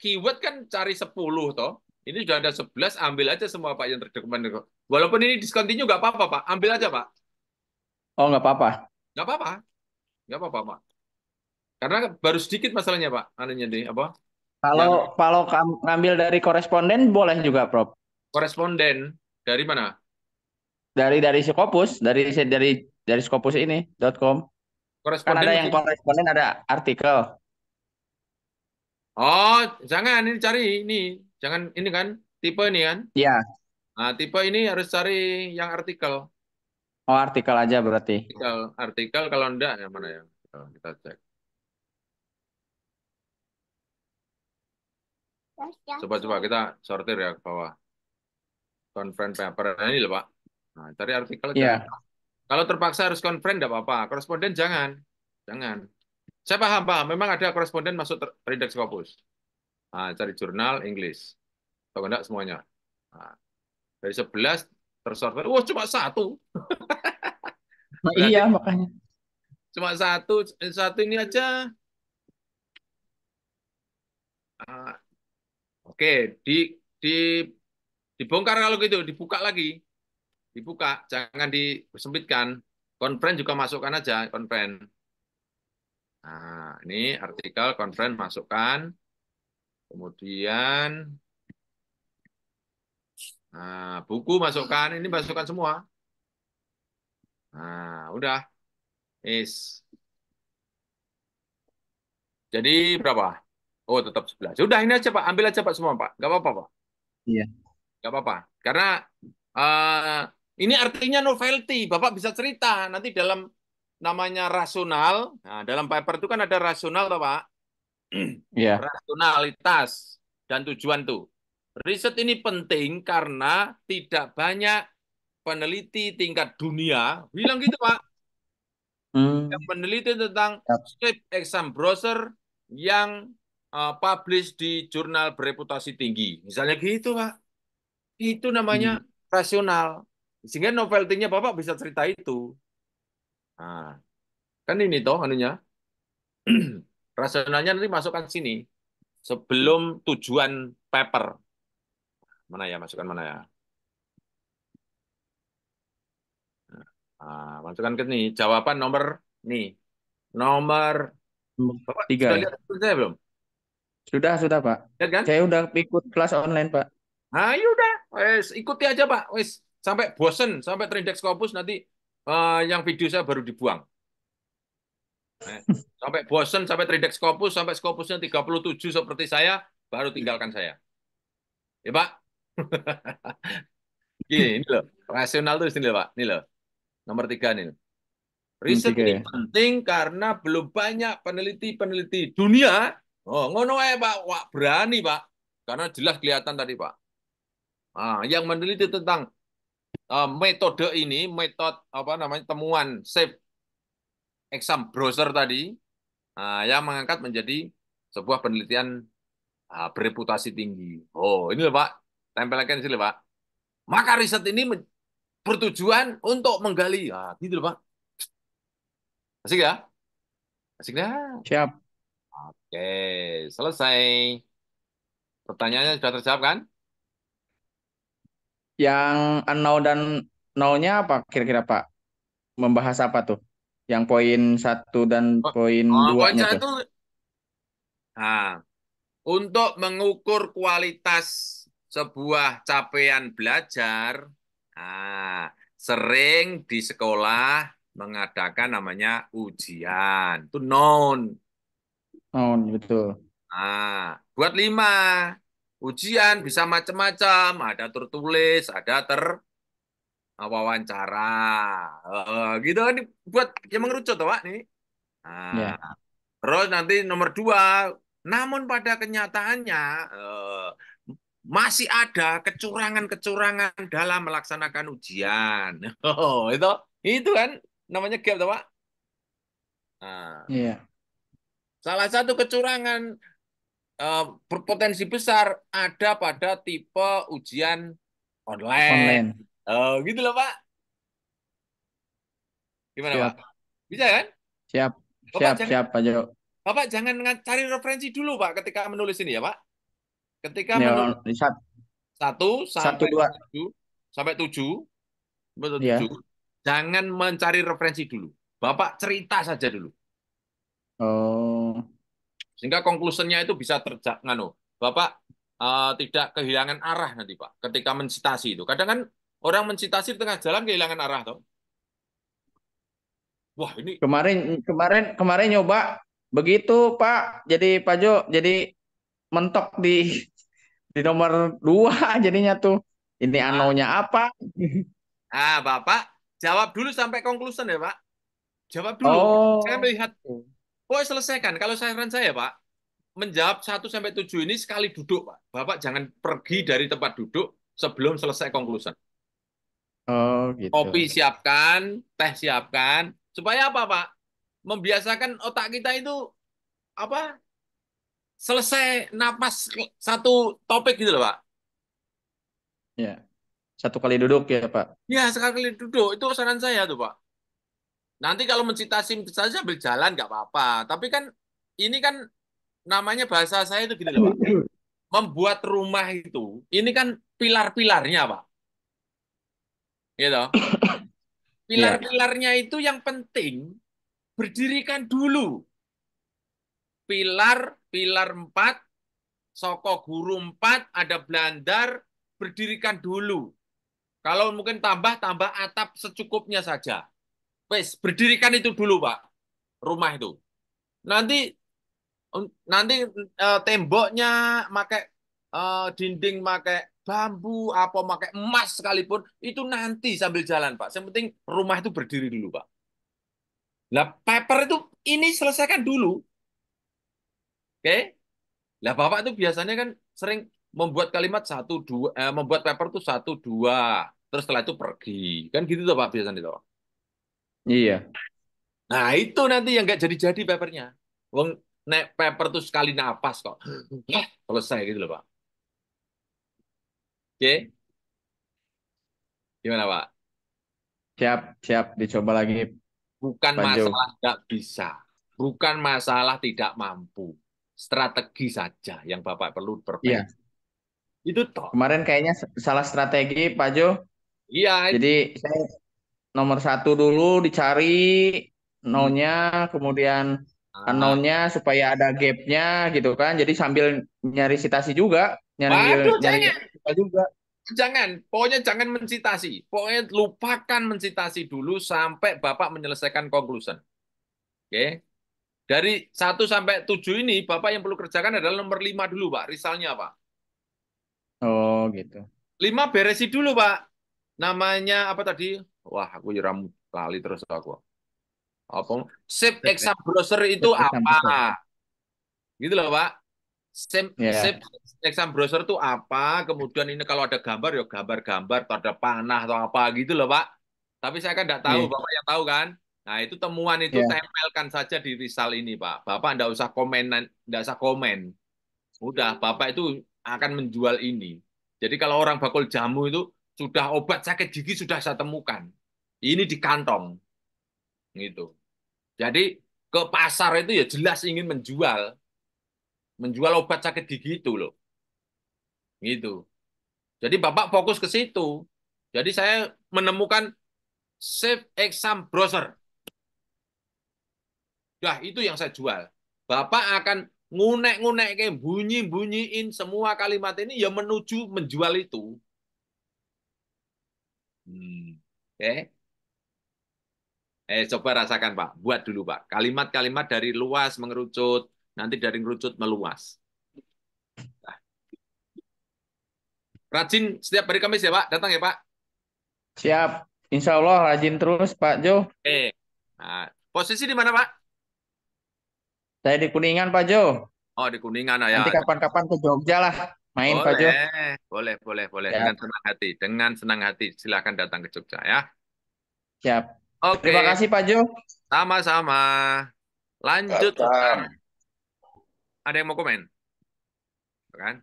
keyword kan cari 10 toh. Ini sudah ada 11, ambil aja semua Pak yang terdekat. Walaupun ini discontinue nggak apa-apa Pak. Ambil aja Pak. Oh, nggak apa-apa. Nggak apa-apa. Nggak apa-apa Pak. Karena baru sedikit masalahnya Pak. Anunya deh, apa? Yang Kalau ngambil dari koresponden boleh juga, Prof. koresponden dari mana? Dari Scopus, dari Scopus ini .com. Kan Koresponden ada yang mesti. koresponden, ada artikel. Oh, jangan ini cari ini. Jangan ini kan tipe ini kan. Iya. Nah, tipe ini harus cari yang artikel. Oh, artikel aja berarti. Artikel kalau enggak yang mana ya? Kita cek. Coba kita sortir ya ke bawah. Conference paper. Nah, ini loh, Pak. Nah, cari artikel jangan. Iya. Kalau terpaksa harus conference enggak apa-apa. Koresponden jangan. Jangan. Saya paham. Memang ada koresponden masuk Redax Scopus. Nah, cari jurnal Inggris. Atau enggak semuanya. Nah, dari 11 tersortir. Wah, cuma satu. Nah, Berarti iya makanya. cuma satu ini aja. Ah, oke, di dibongkar kalau gitu, dibuka lagi, dibuka, jangan disempitkan. Conference juga masukkan aja conference. Nah, ini artikel conference masukkan, kemudian buku masukkan, ini masukkan semua. Nah, udah, is. Jadi berapa? Oh, tetap 11. Sudah ini aja Pak, ambil aja Pak semua Pak, nggak apa-apa Pak. Iya. Nggak apa-apa. Karena eh, ini artinya novelty. Bapak bisa cerita nanti dalam namanya rasional. Nah, dalam paper itu kan ada rasional, toh, Pak. Iya. Rasionalitas dan tujuan tuh. Riset ini penting karena tidak banyak peneliti tingkat dunia bilang gitu, Pak. Yang Hmm. meneliti tentang Yap. script exam browser yang publish di jurnal bereputasi tinggi. Misalnya gitu, Pak. Itu namanya Hmm. rasional. Sehingga novelty-nya Bapak bisa cerita itu. Nah, kan ini toh anunya. Rasionalnya nanti masukkan sini. Sebelum tujuan paper. Mana ya, masukkan mana ya. Masukkan ke nih. Jawaban nomor nih. Nomor, Bapak Tiga sudah ya. lihat saya belum? Sudah Pak. Lihat kan? Saya udah ikut kelas online Pak. Nah, yaudah. Wes, ikuti aja Pak. Wes, sampai bosen, sampai terindeks Scopus nanti yang video saya baru dibuang. Sampai bosen, sampai terindeks Scopus, sampai Scopusnya 37 seperti saya, baru tinggalkan saya. Ya Pak? Gini, ini loh. Rasional tuh sini loh Pak. Ini loh. Nomor 3 nih. Riset Tiga ini ya. penting karena belum banyak peneliti-peneliti dunia. Oh, ngono aja Pak. Wah, berani Pak. Karena jelas kelihatan tadi Pak. Yang meneliti tentang metode ini, metode apa namanya temuan safe exam browser tadi, yang mengangkat menjadi sebuah penelitian bereputasi tinggi. Oh, ini loh Pak. Tempelkan di sini Pak. Maka riset ini bertujuan untuk menggali. Gitu loh Pak. Asik ya? Asik dah. Siap. Oke, selesai. Pertanyaannya sudah terjawab kan? Yang no dan no-nya apa kira-kira Pak? Membahas apa tuh? Yang poin 1 dan Oh, poin poin 2-nya tuh. satu, untuk mengukur kualitas sebuah capaian belajar, sering di sekolah mengadakan namanya ujian. Itu known. Oh, betul. Buat 5. Ujian bisa macam-macam. Ada tertulis, ada wawancara. Gitu kan buat yang mengerucut toh, Pak nih. Ya. Terus nanti nomor 2, namun pada kenyataannya masih ada kecurangan-kecurangan dalam melaksanakan ujian. Oh, itu kan namanya gap toh, Pak. Iya. Salah satu kecurangan berpotensi besar ada pada tipe ujian online. Online. Oh, gitu loh, Pak. Gimana, Pak? Siap. Bisa kan? Siap. Bapak Siap, jangan siap Pak Jo. Bapak jangan cari referensi dulu, Pak, ketika menulis ini ya, Pak. Ketika Ya, menulis 1 satu sampai dua. 7, sampai 7, betul 7, Ya. jangan mencari referensi dulu. Bapak cerita saja dulu. Oh. Sehingga konklusinya itu bisa nganu. Bapak tidak kehilangan arah nanti, Pak, ketika mensitasi itu. Kadang kan orang mensitasi di tengah jalan kehilangan arah, toh. Wah, ini Kemarin kemarin kemarin nyoba begitu Pak. Jadi Pak Jo jadi mentok di nomor 2 jadinya tuh. Ini ah, anonya apa? Bapak jawab dulu sampai conclusion ya, Pak. Jawab dulu. Saya Oh. melihat, pokoknya selesaikan. Kalau saran saya, Pak, menjawab 1 sampai 7 ini sekali duduk, Pak. Bapak jangan pergi dari tempat duduk sebelum selesai conclusion. Oh gitu. Kopi siapkan, teh siapkan, supaya apa, Pak? Membiasakan otak kita itu apa? Selesai napas satu topik gitu loh, Pak. Ya. Satu kali duduk ya Pak. Ya, sekali duduk. Itu saran saya tuh, Pak. Nanti kalau mencitasi sambil jalan nggak apa-apa. Tapi kan ini kan namanya bahasa saya itu gini loh, Pak. Membuat rumah itu, ini kan pilar-pilarnya, Pak. Gitu. Iya. Pilar-pilarnya itu yang penting berdirikan dulu. Pilar 4, soko guru 4, ada blandar, berdirikan dulu. Kalau mungkin tambah atap secukupnya saja. Wes, berdirikan itu dulu, Pak. Rumah itu. Nanti nanti temboknya pakai dinding pakai bambu apa pakai emas sekalipun itu nanti sambil jalan, Pak. Yang penting rumah itu berdiri dulu, Pak. Lah paper itu ini selesaikan dulu. Oke? Lah Bapak itu biasanya kan sering membuat kalimat satu dua membuat paper itu 1 2 terus setelah itu pergi. Kan gitu tuh Pak biasanya itu. Iya. Nah, itu nanti yang nggak jadi-jadi papernya. Wong nek paper tuh sekali napas kok. Selesai gitu loh, Pak. Oke? Gimana, Pak? Siap, siap dicoba lagi Bukan Pak Jo. masalah nggak bisa. Bukan masalah tidak mampu. Strategi saja yang Bapak perlu Iya. perbaiki. Itu toh. Kemarin kayaknya salah strategi Pak Jo. Iya, Jadi saya nomor 1 dulu dicari hmm. nolnya, kemudian Ah, unknown-nya supaya ada gap-nya gitu kan. Jadi sambil nyari citasi juga, nyari waduh, nyari jangan. nyari juga. Jangan. Pokoknya jangan mencitasi. Pokoknya lupakan mencitasi dulu sampai Bapak menyelesaikan conclusion. Oke? Dari 1 sampai 7 ini, Bapak yang perlu kerjakan adalah nomor 5 dulu, Pak. Risalnya, Pak. Oh gitu. 5 beresi dulu, Pak. Namanya apa tadi? Wah, aku jeram kali terus aku. Apa? Shape exam browser itu Step apa? example. Gitu loh, Pak. Shape Ya, exam browser itu apa? Kemudian ini kalau ada gambar, ya gambar-gambar, atau ada panah atau apa gitu loh, Pak. Tapi saya kan tidak tahu, iya, Bapak yang tahu kan? Nah, itu temuan itu iya. tempelkan saja di risal ini, Pak. Bapak tidak usah komen, tidak usah komen. Udah, Bapak itu akan menjual ini. Jadi kalau orang bakul jamu itu sudah obat sakit gigi sudah saya temukan. Ini di kantong, gitu. Jadi ke pasar itu ya jelas ingin menjual obat sakit gigi itu loh, gitu. Jadi Bapak fokus ke situ. Jadi saya menemukan Safe Exam Browser. Dah, itu yang saya jual. Bapak akan ngunek-ngunek kayak bunyi-bunyiin semua kalimat ini ya menuju menjual itu. Oke. Coba rasakan, Pak. Buat dulu, Pak. Kalimat-kalimat dari luas mengerucut, nanti dari ngerucut meluas. Nah, rajin setiap hari Kamis ya, Pak. Datang ya, Pak. Siap. Insya Allah rajin terus Pak Jo. Nah, posisi di mana, Pak? Saya di Kuningan Pak Jo. Oh, di Kuningan ya. Nanti kapan-kapan ke Jogja lah main Pak Jo. Boleh, boleh, boleh, boleh. Dengan Siap, senang hati. Dengan senang hati. Silakan datang ke Jogja ya. siap. Terima Oke, kasih Pak Jo. sama-sama. Lanjut, Batam, ada yang mau komen? Kan?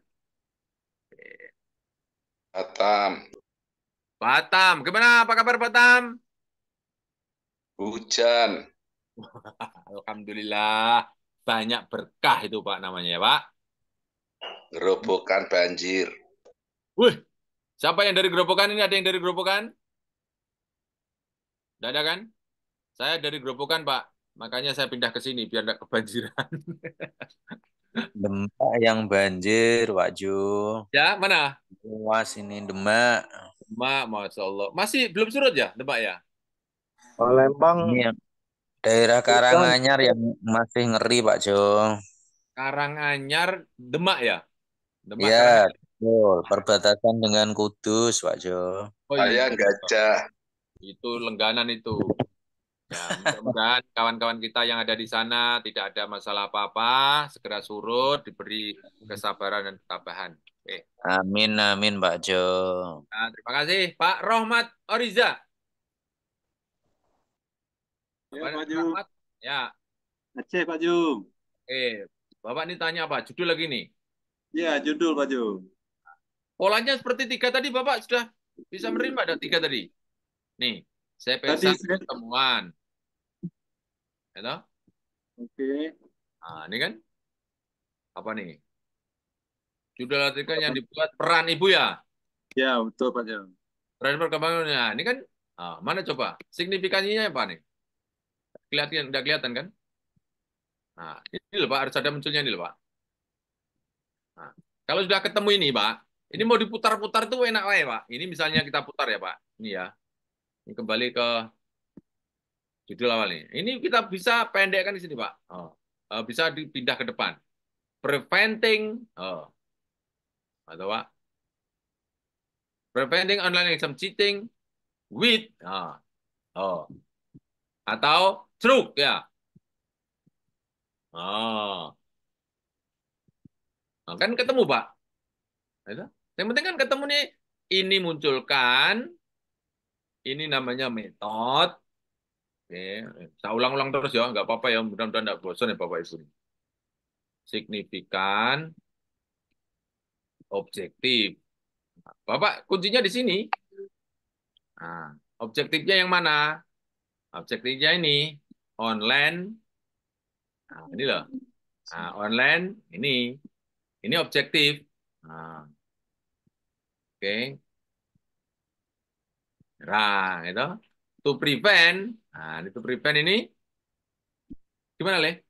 Batam, Batam, gimana? Apa kabar Batam? hujan, Alhamdulillah, banyak berkah itu Pak namanya ya Pak. gerobokan banjir. Wih, siapa yang dari Gerobokan ini? Ada yang dari Gerobokan? Tidak ada kan? Saya dari Gerobokan Pak. Makanya saya pindah ke sini biar tidak kebanjiran. Demak yang banjir, Pak Jo. Ya, mana? Luas ini Demak. Demak, Masya Allah. Masih belum surut ya, Demak ya? Palembang Ini yang Daerah John, Karanganyar yang masih ngeri Pak Jo. Karanganyar, Demak ya? Demak, Ya, Karanganyar. betul. Perbatasan dengan Kudus Pak Jo. Oh Saya iya, Gajah. itu Lengganan itu. Ya, mudah-mudahan kawan-kawan kita yang ada di sana tidak ada masalah apa-apa, segera surut, diberi kesabaran dan ketabahan. Oke. Amin, amin Pak Jo. Nah, terima kasih Pak Rohmat Oriza. Ya, Pak Pak Ju. Rohmat. Ya, Aceh, Pak Ju. Bapak ini tanya apa? Judul lagi nih. Ya, judul Pak Ju. Polanya seperti 3 tadi, Bapak sudah bisa menerima ada 3 tadi. Nih, saya Tadi pesan saya... pertemuan. Ya, Oke. nah, ini kan apa nih? Judul artikel yang dibuat peran ibu ya. Ya, betul Pak Ju. Peran perkembangannya. Ini kan mana coba? Signifikansinya apa nih? Kelihatan, udah kelihatan kan? Nah, ini loh Pak, harus ada munculnya ini loh Pak. Nah, kalau sudah ketemu ini Pak, ini mau diputar-putar tuh enak ya Pak. Ini misalnya kita putar ya Pak. Ini ya. Ini kembali ke judul awal nih. Ini kita bisa pendekkan di sini Pak. Bisa dipindah ke depan. Preventing, atau Pak, preventing online exam cheating with, atau through ya. Oh, kan ketemu Pak. Itu. Yang penting kan ketemu nih. Ini munculkan, ini namanya metode. Oke, saya ulang-ulang terus ya, nggak apa-apa ya, mudah-mudahan nggak bosan ya Bapak Ibu. Signifikan, objektif. Bapak kuncinya di sini. Nah, objektifnya yang mana? Objektifnya ini online. Nah, ini loh. Nah, online ini objektif. Nah, oke. Nah, itu to prevent. Nah, itu prevent ini gimana, Le?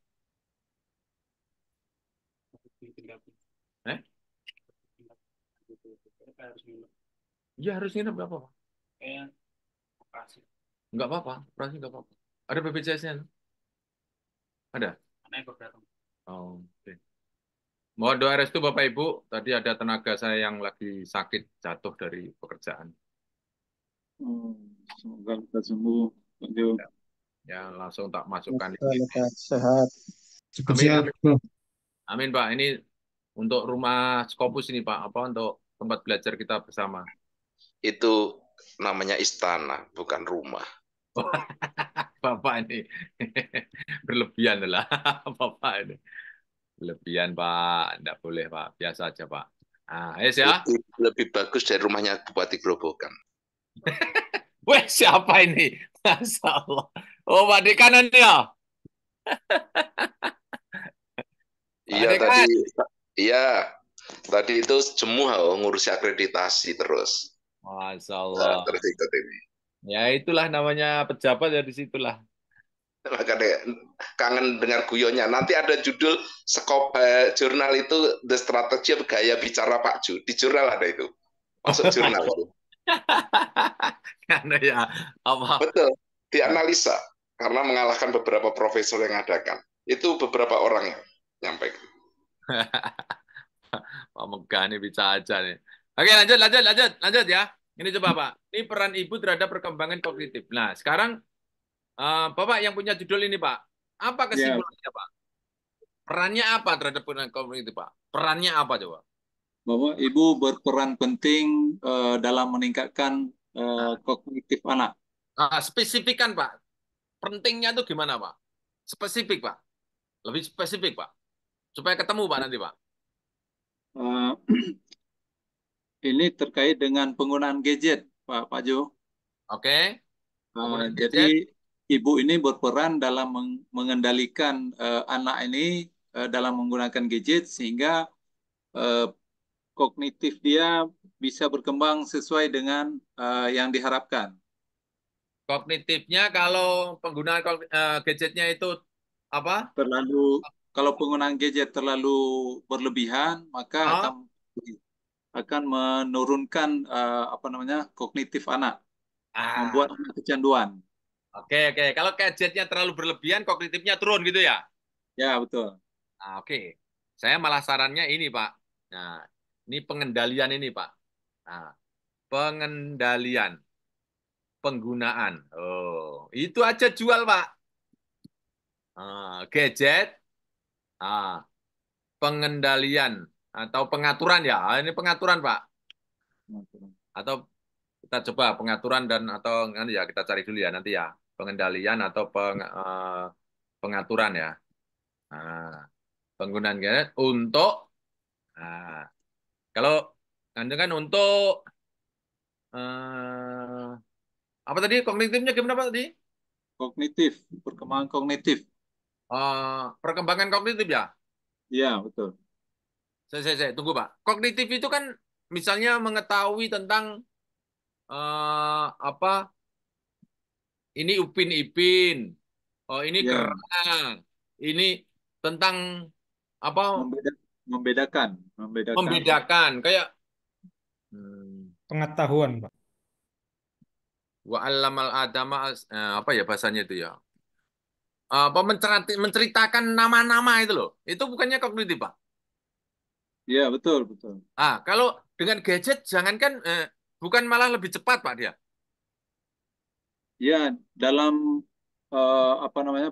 Eh? Ya harus nginep nggak apa-apa. Nggak apa-apa, operasi nggak apa-apa. Ada BPJS-nya? Ada? Oh, oke. Mohon doa restu Bapak Ibu. Tadi ada tenaga saya yang lagi sakit jatuh dari pekerjaan. Semoga lekas sembuh, Pak Ju. Ya, langsung tak masukkan ini. Lekas sehat. Amin, amin. Amin, Pak. Ini untuk rumah Skopus ini, Pak. Apa untuk tempat belajar kita bersama? Itu namanya istana, bukan rumah. Bapak ini berlebihan lah, Bapak ini. Berlebihan, Pak. Tidak boleh, Pak. Biasa aja, Pak. Nah, yes ya. Lebih bagus dari rumahnya Bupati Grobogan. Weh, siapa ini? Masya Allah. Oh, Pak Dekan ya? Iya, tadi. Iya, tadi itu semua ngurusi akreditasi terus. Masya Allah. Terus ikut ini. Ya, itulah namanya pejabat ya di situlah. Makanya kangen dengar guyonnya. Nanti ada judul jurnal itu The Strategy of Gaya Bicara Pak Ju. Di jurnal ada itu. Masuk jurnal itu. Karena ya apa? Betul. Dianalisa karena mengalahkan beberapa profesor yang adakan. Itu beberapa orang yang nyampaikan. Pak Megah ini bisa aja nih. Oke, lanjut ya. Ini coba Pak. Ini peran ibu terhadap perkembangan kognitif. Nah, sekarang Bapak yang punya judul ini Pak. Apa kesimpulannya Pak? Perannya apa terhadap perkembangan kognitif Pak? Perannya apa coba? Bahwa ibu berperan penting dalam meningkatkan kognitif anak. Spesifikkan Pak. Pentingnya itu gimana Pak? Spesifik Pak. Lebih spesifik Pak. Supaya ketemu Pak nanti Pak. Ini terkait dengan penggunaan gadget, Pak Jo. Oke. Jadi ibu ini berperan dalam mengendalikan anak ini dalam menggunakan gadget sehingga kognitif dia bisa berkembang sesuai dengan yang diharapkan. Kognitifnya kalau penggunaan gadgetnya itu apa? Kalau penggunaan gadget terlalu berlebihan, maka akan menurunkan kognitif anak, membuat kecanduan. Oke. Kalau gadgetnya terlalu berlebihan, kognitifnya turun gitu ya? Ya, betul. Nah, oke. Saya malah sarannya ini, Pak. Nah, ini pengendalian ini, Pak. Nah, pengendalian penggunaan. Oh, itu aja jual, Pak. Gadget, ah, pengendalian atau pengaturan ya. Ini pengaturan, Pak. Atau kita coba pengaturan dan atau nanti ya kita cari dulu ya nanti ya. Pengendalian atau pengaturan ya. Nah, penggunaan gadget untuk nah, kalau Anda kan untuk apa tadi kognitifnya gimana Pak tadi? Kognitif, perkembangan kognitif. Perkembangan kognitif ya? Iya, betul. Saya tunggu Pak. Kognitif itu kan misalnya mengetahui tentang apa? Ini Upin Ipin. Oh ini Ya, kerang. Ini tentang apa? membedakan. Membedakan kayak Pengetahuan, Pak. wa allamal adama apa ya bahasanya itu ya? Apa menceritakan nama-nama itu loh. Itu bukannya kognitif, Pak. Iya, betul. Kalau dengan gadget jangankan bukan malah lebih cepat, Pak dia. Ya, dalam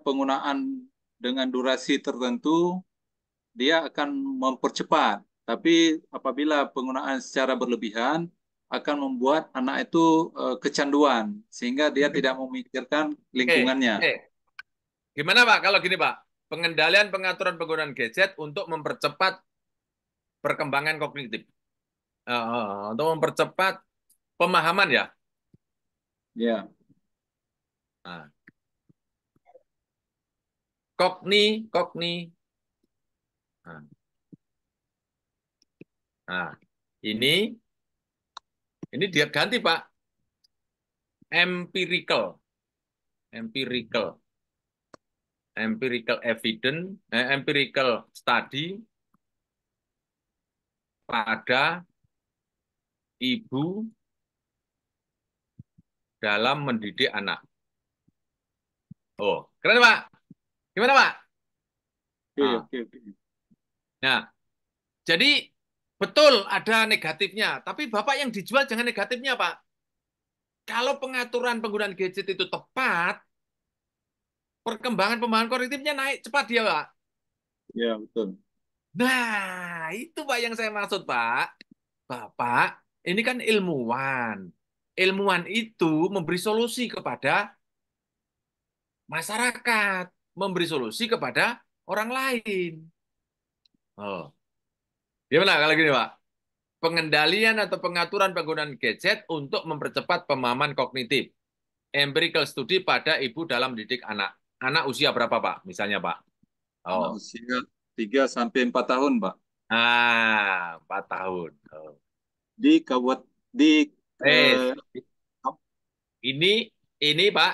penggunaan dengan durasi tertentu, dia akan mempercepat. Tapi apabila penggunaan secara berlebihan, akan membuat anak itu kecanduan, sehingga dia tidak memikirkan lingkungannya. Oke. Gimana, Pak? Kalau gini, Pak. Pengendalian pengaturan penggunaan gadget untuk mempercepat perkembangan kognitif. Untuk mempercepat pemahaman ya. Ya. Kogni. Ini dia ganti Pak. Empirical evidence, empirical study pada ibu dalam mendidik anak. Oh, keren Pak. Gimana Pak? Oke. Nah, jadi betul ada negatifnya, tapi Bapak yang dijual jangan negatifnya Pak. Kalau pengaturan penggunaan gadget itu tepat, perkembangan pemahaman kognitifnya naik cepat dia Pak. Ya, betul. Nah, itu Pak yang saya maksud Pak. Bapak, ini kan ilmuwan. Ilmuwan itu memberi solusi kepada masyarakat, memberi solusi kepada orang lain. Oh. Gimana kalau gini, Pak? Pengendalian atau pengaturan penggunaan gadget untuk mempercepat pemahaman kognitif. Empirical study pada ibu dalam mendidik anak. Anak usia berapa, Pak? Misalnya, Pak. Anak usia 3 sampai 4 tahun, Pak. 4 tahun. Oh. Ini Pak,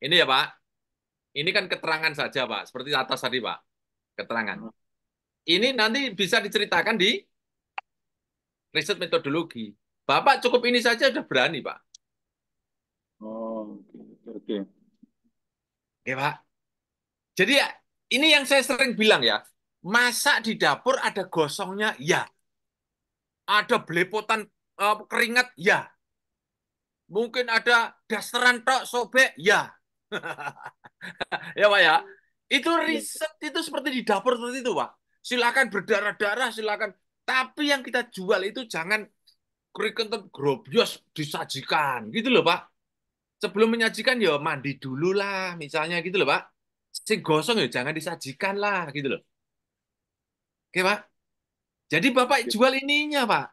ini ya Pak. Ini kan keterangan saja Pak, seperti atas tadi Pak, keterangan. Ini nanti bisa diceritakan di riset metodologi. Bapak cukup ini saja sudah berani Pak. Oh, oke. Oke Pak. Jadi ya, ini yang saya sering bilang ya, masak di dapur ada gosongnya, ya. Ada belepotan keringat, ya. Mungkin ada dasteran tok sobek, ya. Ya Pak ya. Itu riset itu seperti di dapur seperti itu Pak. Silakan berdarah-darah, silakan. Tapi yang kita jual itu jangan krikentet grobyos disajikan, gitu loh Pak. Sebelum menyajikan ya mandi dulu lah, misalnya gitu loh Pak. Sing gosong ya jangan disajikan lah, gitu loh. Oke Pak. Jadi Bapak jual ininya Pak.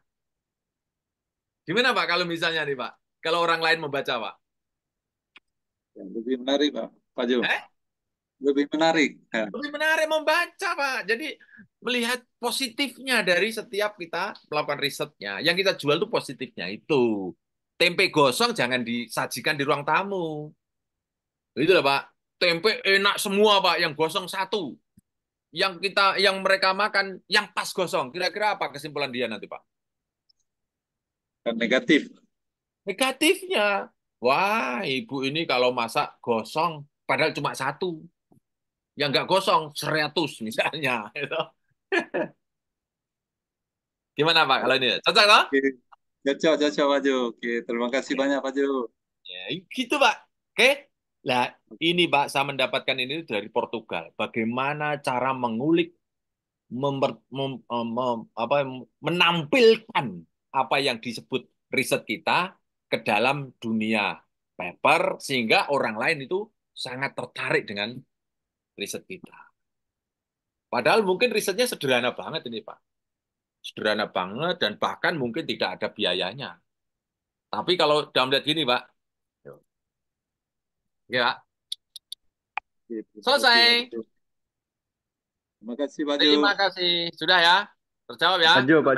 Gimana Pak kalau misalnya nih Pak? Kalau orang lain membaca Pak? Lebih menarik Pak Jo. Lebih menarik. Lebih menarik membaca Pak. Jadi melihat positifnya dari setiap kita melakukan risetnya. Yang kita jual itu positifnya itu. Tempe gosong jangan disajikan di ruang tamu. Itu lah Pak. Tempe enak semua Pak, yang gosong satu. Yang mereka makan yang pas gosong. Kira-kira apa kesimpulan dia nanti Pak? Negatif. Negatifnya. Wah, ibu ini kalau masak gosong, padahal cuma satu. Yang nggak gosong, 100 misalnya. Gitu. Gimana Pak kalau ini? Cocok toh? Oke, cocok, cocok Pak Jo. Oke, terima kasih banyak Pak Jo. Ya, gitu Pak. Oke. Nah, ini Pak, saya mendapatkan ini dari Portugal. Bagaimana cara mengulik, menampilkan apa yang disebut riset kita ke dalam dunia paper, sehingga orang lain itu sangat tertarik dengan riset kita. Padahal mungkin risetnya sederhana banget ini Pak. Sederhana banget dan bahkan mungkin tidak ada biayanya. Tapi kalau dalam lihat gini Pak, ya Oke, terima kasih Pak selesai. Jo. Terima kasih Pak Jo. Terima kasih. Sudah ya? Terjawab ya? Pak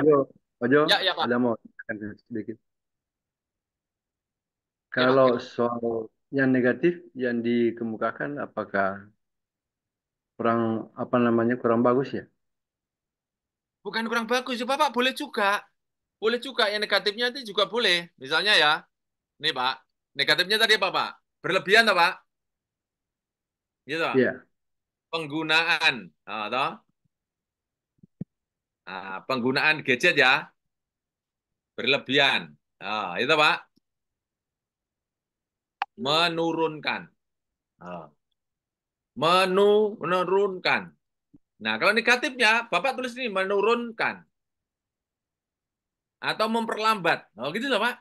Jo, Ya, ya Pak. ada mau tanya sedikit. Ya Pak. Kalau soal yang negatif yang dikemukakan, apakah kurang apa namanya kurang bagus ya? Bukan kurang bagus, ya Pak. Boleh juga. Boleh juga. Yang negatifnya itu juga boleh. Misalnya ya, nih Pak. Negatifnya tadi apa Pak? Berlebihan toh Pak? Gitu. Iya. Penggunaan. Nah, toh? Nah, penggunaan gadget ya. Berlebihan. Nah, itu Pak. Menurunkan. Nah, menurunkan. Nah, kalau negatifnya, Bapak tulis ini menurunkan. Atau memperlambat. Oh, gitu loh Pak.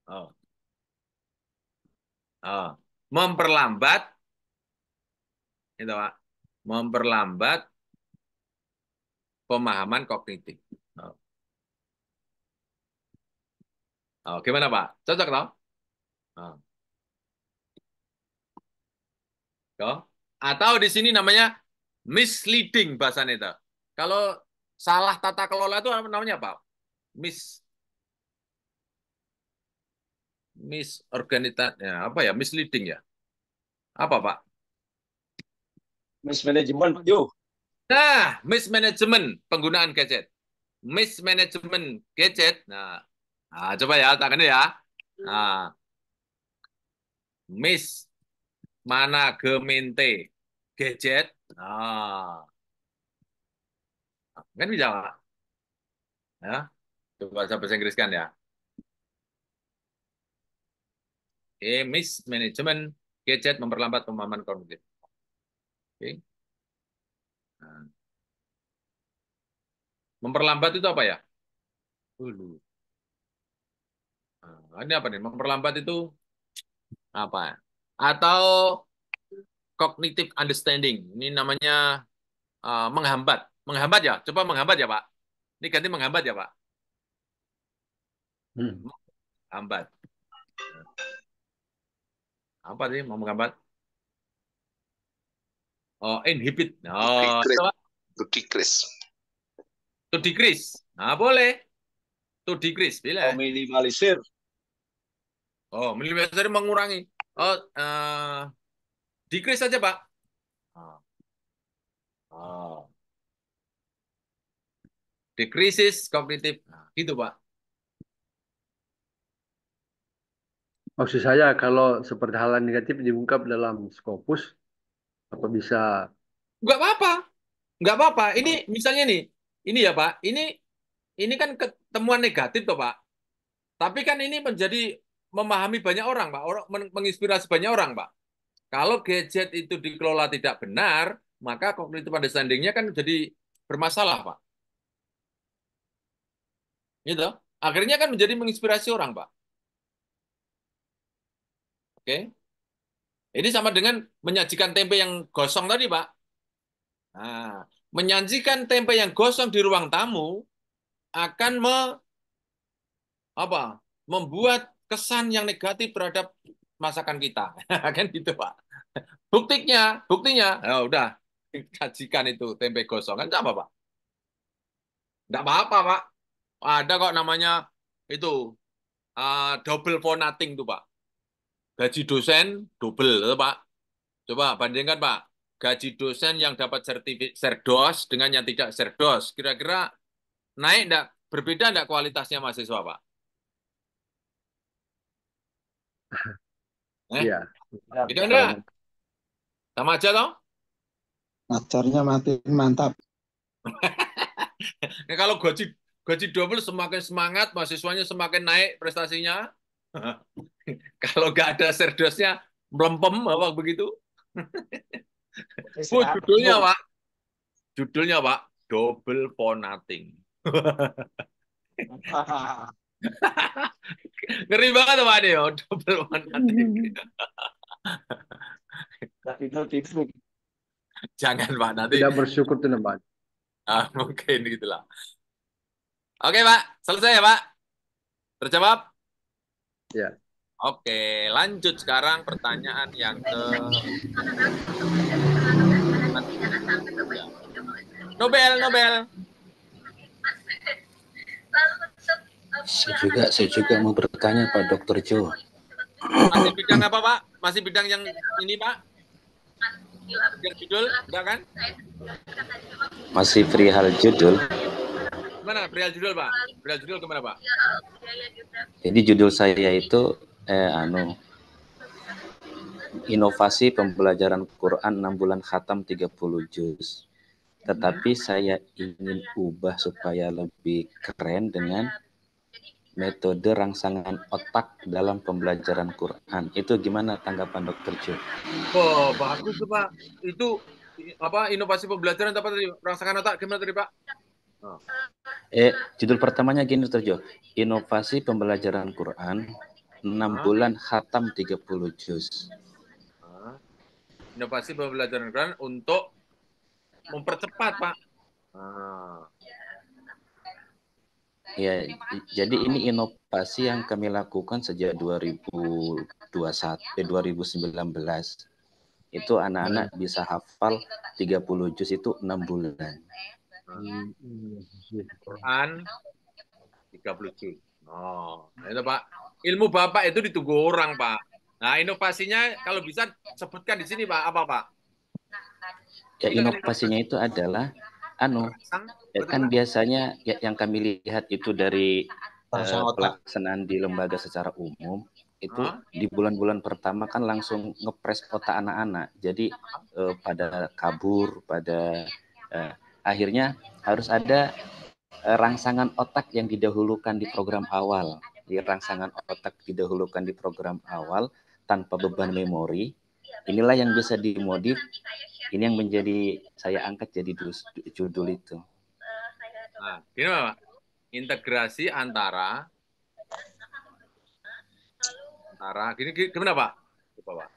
Oh. Oh. Memperlambat. Itu Pak. Memperlambat pemahaman kognitif. Oh. Oh, gimana Pak? Cocok toh? Oh. Toh? Atau di sini namanya misleading bahasanya itu. Kalau salah tata kelola itu namanya apa? Misorganitasnya apa ya? Misleading ya? Apa Pak? Mismanajemen Pak Jo. Nah, mismanagement penggunaan gadget. Mismanagement gadget. Nah, coba ya, tangannya ya. Nah, mismanagement gadget. Nah, kan bisa Pak. Ya, coba saya bahasa Inggris kan ya. Mismanagement gadget memperlambat pemahaman kognitif. Oke. Nah, memperlambat itu apa ya? Dulu. Nah, ini apa nih? Memperlambat itu apa? Atau cognitive understanding. Ini namanya menghambat. Menghambat ya? Coba menghambat ya, Pak. Ini ganti menghambat ya, Pak. Hambat. Apa sih mau menghambat? Oh, inhibit. Oh, To decrease. to decrease. Nah, boleh. To decrease, bila. Oh, minimalisir. Oh, minimalisir mengurangi. Oh, decrease saja, Pak. Oh. Decreases kognitif. Nah, gitu, Pak. Maksud saya kalau seperti hal yang negatif diungkap dalam Scopus, apa bisa? Nggak apa-apa. Nggak apa-apa. Ini misalnya nih, ini ya Pak, ini kan ketemuan negatif toh Pak. Tapi kan ini menjadi memahami banyak orang Pak, orang menginspirasi banyak orang Pak. Kalau gadget itu dikelola tidak benar, maka cognitive understanding-nya kan jadi bermasalah Pak. Gitu. Akhirnya kan menjadi menginspirasi orang Pak. Oke. Ini sama dengan menyajikan tempe yang gosong tadi Pak. Nah, menyajikan tempe yang gosong di ruang tamu akan membuat kesan yang negatif terhadap masakan kita. Kan gitu, Pak. Buktinya, ya udah, sajikan itu tempe gosong. Kan enggak apa-apa. Enggak apa-apa, Pak. Ada kok namanya itu double for nothing tuh, Pak. Gaji dosen double, tuh, Pak. Coba bandingkan, Pak. Gaji dosen yang dapat sertifikat Serdos dengan yang tidak Serdos. Kira-kira naik enggak? Berbeda enggak kualitasnya mahasiswa, Pak? Iya. Gitu Anda? Sama aja toh? Pacarnya makin mantap. Nah, kalau gaji double semakin semangat, mahasiswanya semakin naik prestasinya. Kalau nggak ada serdosnya melempem apa begitu? Oh, judulnya Pak, Double for Nothing. Ngeri banget Pak ini ya, Double for Nothing. Jangan Pak, nanti. Tidak bersyukur tuh Pak. Mungkin gitulah. Oke Pak, selesai ya Pak? Terjawab? Ya. Oke, lanjut sekarang pertanyaan yang ke Nobel. Saya juga mau bertanya Pak Dr. Jo. Masih bidang apa Pak? Masih bidang yang ini Pak? Bidang judul, enggak kan? Masih perihal judul. Gimana perihal judul Pak? Perihal judul kemana Pak? Jadi judul saya itu inovasi pembelajaran Quran 6 bulan khatam 30 juz. Tetapi saya ingin ubah supaya lebih keren dengan metode rangsangan otak dalam pembelajaran Quran. Itu gimana tanggapan Dr. Jo? Oh, bagus tuh Pak. Itu apa inovasi pembelajaran apa tadi? Rangsangan otak gimana tadi Pak? Oh. Judul pertamanya gini Dr. Jo. Inovasi pembelajaran Quran 6 bulan khatam 30 juz. Inovasi pembelajaran Quran untuk mempercepat Pak. Ya, jadi ini inovasi yang kami lakukan sejak 2019. Itu anak-anak bisa hafal 30 juz itu 6 bulan. Quran 30 juz. Oh, nah itu Pak. Ilmu Bapak itu ditunggu orang, Pak. Nah, inovasinya kalau bisa sebutkan di sini, Pak. Apa, Pak? Ya, inovasinya itu adalah kan biasanya yang kami lihat itu dari pelaksanaan di lembaga secara umum itu di bulan-bulan pertama kan langsung ngepres otak anak-anak. Jadi pada kabur, akhirnya harus ada rangsangan otak yang didahulukan di program awal. Di rangsangan otak didahulukan di program awal tanpa beban memori. Inilah yang bisa dimodif. Ini yang menjadi saya angkat jadi judul itu. Nah, gini Pak. Integrasi antara gini gimana Pak? Coba Pak.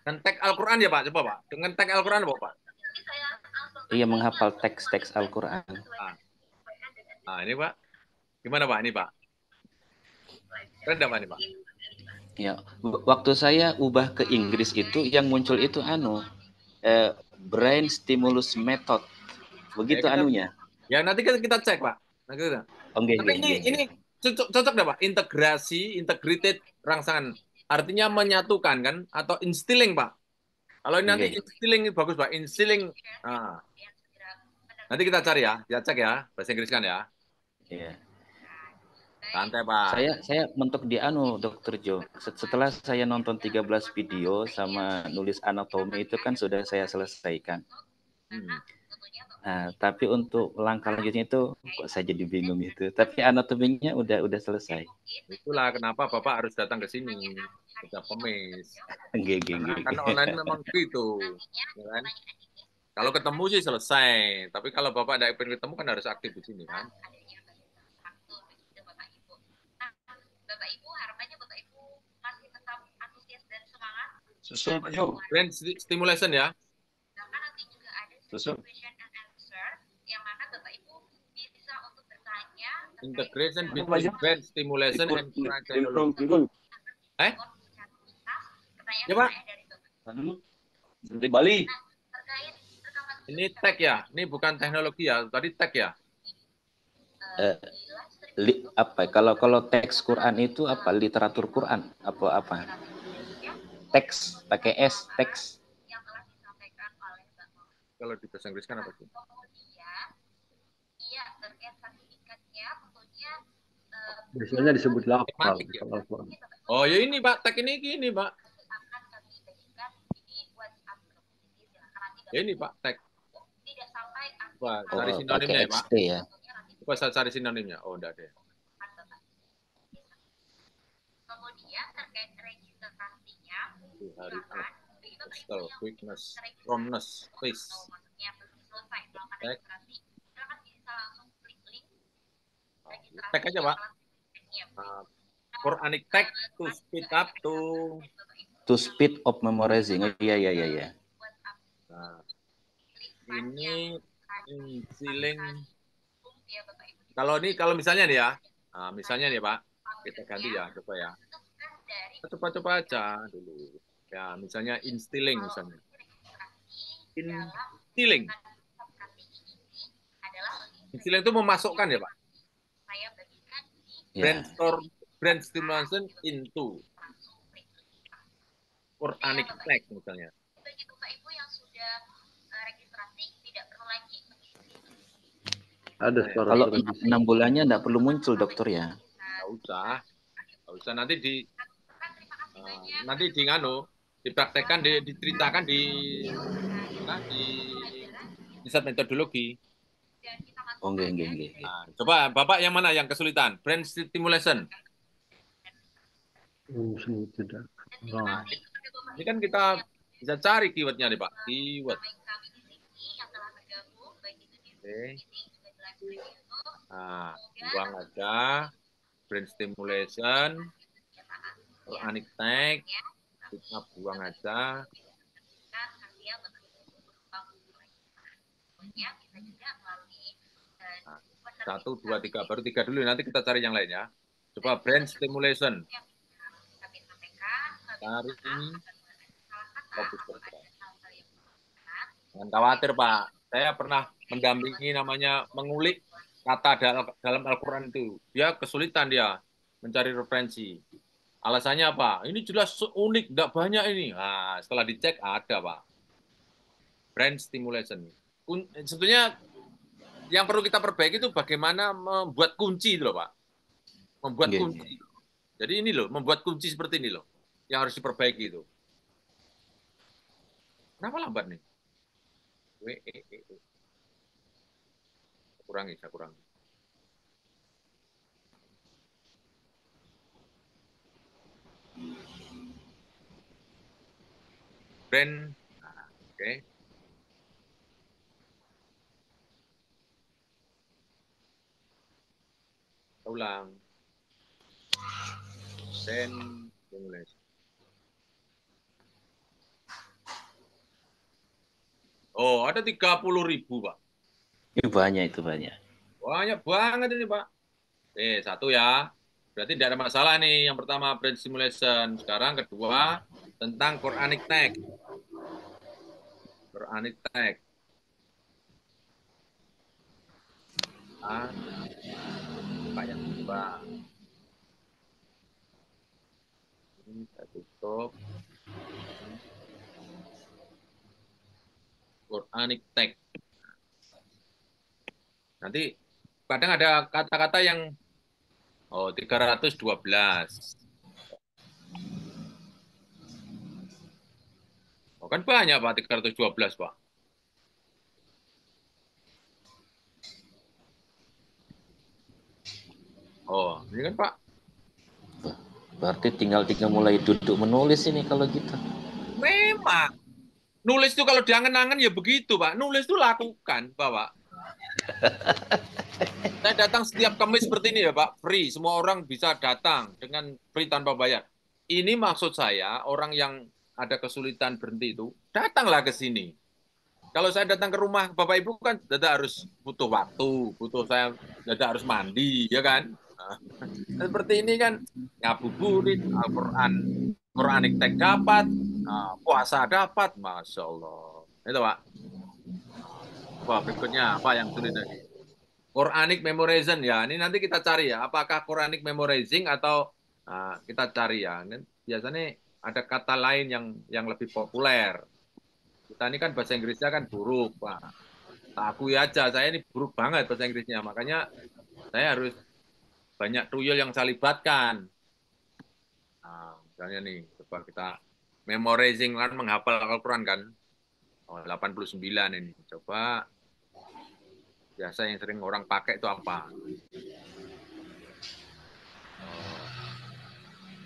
Dengan teks Al-Quran ya Pak? Coba Pak. Dengan teks Al-Quran apa Pak? Iya, menghafal teks-teks Al-Quran. Nah, ini Pak. Gimana Pak? Ini Pak. Keren Pak ini Pak? Ya, waktu saya ubah ke Inggris itu yang muncul itu brain stimulus method. Begitu anunya. Ya nanti kita cek Pak. Ini cocok dah Pak. Integrated rangsangan. Artinya menyatukan kan atau instilling Pak. Kalau ini nanti instilling bagus Pak. Instilling. Nah. Nanti kita cari ya. Kita cek ya. Bahasa Inggris kan ya. Iya. Santai Pak. Saya mentok di Dr. Jo. Setelah saya nonton 13 video sama nulis anatomi itu kan sudah saya selesaikan. Nah, tapi untuk langkah lanjutnya itu kok saya jadi bingung itu. Tapi anatominya udah selesai. Itulah kenapa Bapak harus datang ke sini. Kita pemis. Karena online memang gitu. Ya kan? Kalau ketemu sih selesai. Tapi kalau Bapak tidak ingin ketemu kan harus aktif di sini kan. Susul Pak Jo. Brain stimulation ya. Susul. Integration between brain stimulation and technology. Ya Pak. Dari Bali. Ini tech ya. Ini bukan teknologi ya. Tadi tech ya. Kalau teks Quran itu apa? Literatur Quran apa? Teks pakai S, teks. Kalau di bahasa Inggris kan apa sih? Biasanya disebut lafal Tematik ya. kalau Al-Quran. Oh ya ini Pak, tag ini Pak. Ya ini Pak, tag. Coba cari Oh, sinonimnya pakai ya Pak. XT ya. Coba saya cari sinonimnya. Oh enggak ada. Hari postal, quickness, promptness, pace. Tag. Tag aja Pak. Quranic tag to speed up to. To speed of memorizing. Iya, iya, iya, iya. Nah, ini insiling. Kalau misalnya nih ya, misalnya nih Pak, kita ganti ya, coba ya. Coba aja dulu. Ya, misalnya instilling misalnya. Instilling. Instilling itu memasukkan ya Pak. Ya. Brain stimulation into Quranic text misalnya. Ada suara Kalau bising. 6 bulannya enggak perlu muncul dokter ya. Nggak usah nanti dipraktekkan, diceritakan di saat metodologi. Oh, enggak. Nah, coba Bapak yang mana yang kesulitan? Brain stimulation. Tidak. Nah, ini kan kita bisa cari keywordnya nih Pak. Keyword. Oke. Nah, buang aja. Brain stimulation. Quranic text. Kita buang aja. 1, 2, 3. Baru 3 dulu. Nanti kita cari yang lain ya. Coba brain stimulation. Cari ini. Fokus program. Jangan khawatir Pak. Saya pernah mendampingi namanya mengulik kata dalam Al-Quran itu. Dia kesulitan mencari referensi. Alasannya apa? Ini jelas unik, tidak banyak ini. Nah, setelah dicek ada Pak. Brain stimulation. Sebetulnya yang perlu kita perbaiki itu bagaimana membuat kunci itu loh Pak. Membuat kunci. Jadi ini loh, membuat kunci seperti ini loh. Yang harus diperbaiki itu. Kenapa lambat nih? Saya kurangi. Brain, oke. Ulang. Brain stimulation. Oh, ada 30.000, Pak. Itu banyak. Banyak banget ini, Pak. 1 ya. Berarti tidak ada masalah nih. Yang pertama, brain stimulation. Sekarang kedua, tentang Quranic text. Quranic text. Pak yang kedua. Ini saya tutup. Quranic text. Nanti kadang ada kata-kata yang 312. Oh, kan banyak Pak 312, Pak. Oh, ini kan Pak. Berarti tinggal mulai duduk menulis ini kalau gitu. Memang. Nulis itu kalau diangen-angen ya begitu, Pak. Nulis itu lakukan, Bapak. Saya datang setiap Kamis seperti ini ya, Pak. Free. Semua orang bisa datang dengan free tanpa bayar. Ini maksud saya, orang yang ada kesulitan berhenti itu, datanglah ke sini. Kalau saya datang ke rumah Bapak Ibu kan tidak harus butuh waktu, saya tidak harus mandi, ya kan? Nah, seperti ini kan ngabuburit, Al-Quran, Quranic text dapat, puasa dapat, Masya Allah. Itu Pak. Wah, berikutnya apa yang sulit tadi? Quranic memorization ya. Ini nanti kita cari ya. Apakah Quranic memorizing atau kita cari ya. Biasanya ada kata lain yang lebih populer. Kita ini kan bahasa Inggrisnya kan buruk, Pak. Tak akui aja, saya ini buruk banget bahasa Inggrisnya. Makanya saya harus banyak tuyul yang saya libatkan. Nah, misalnya nih, coba kita memorizing kan, menghafal Al-Quran kan. 89 ini. Coba biasa yang sering orang pakai itu apa?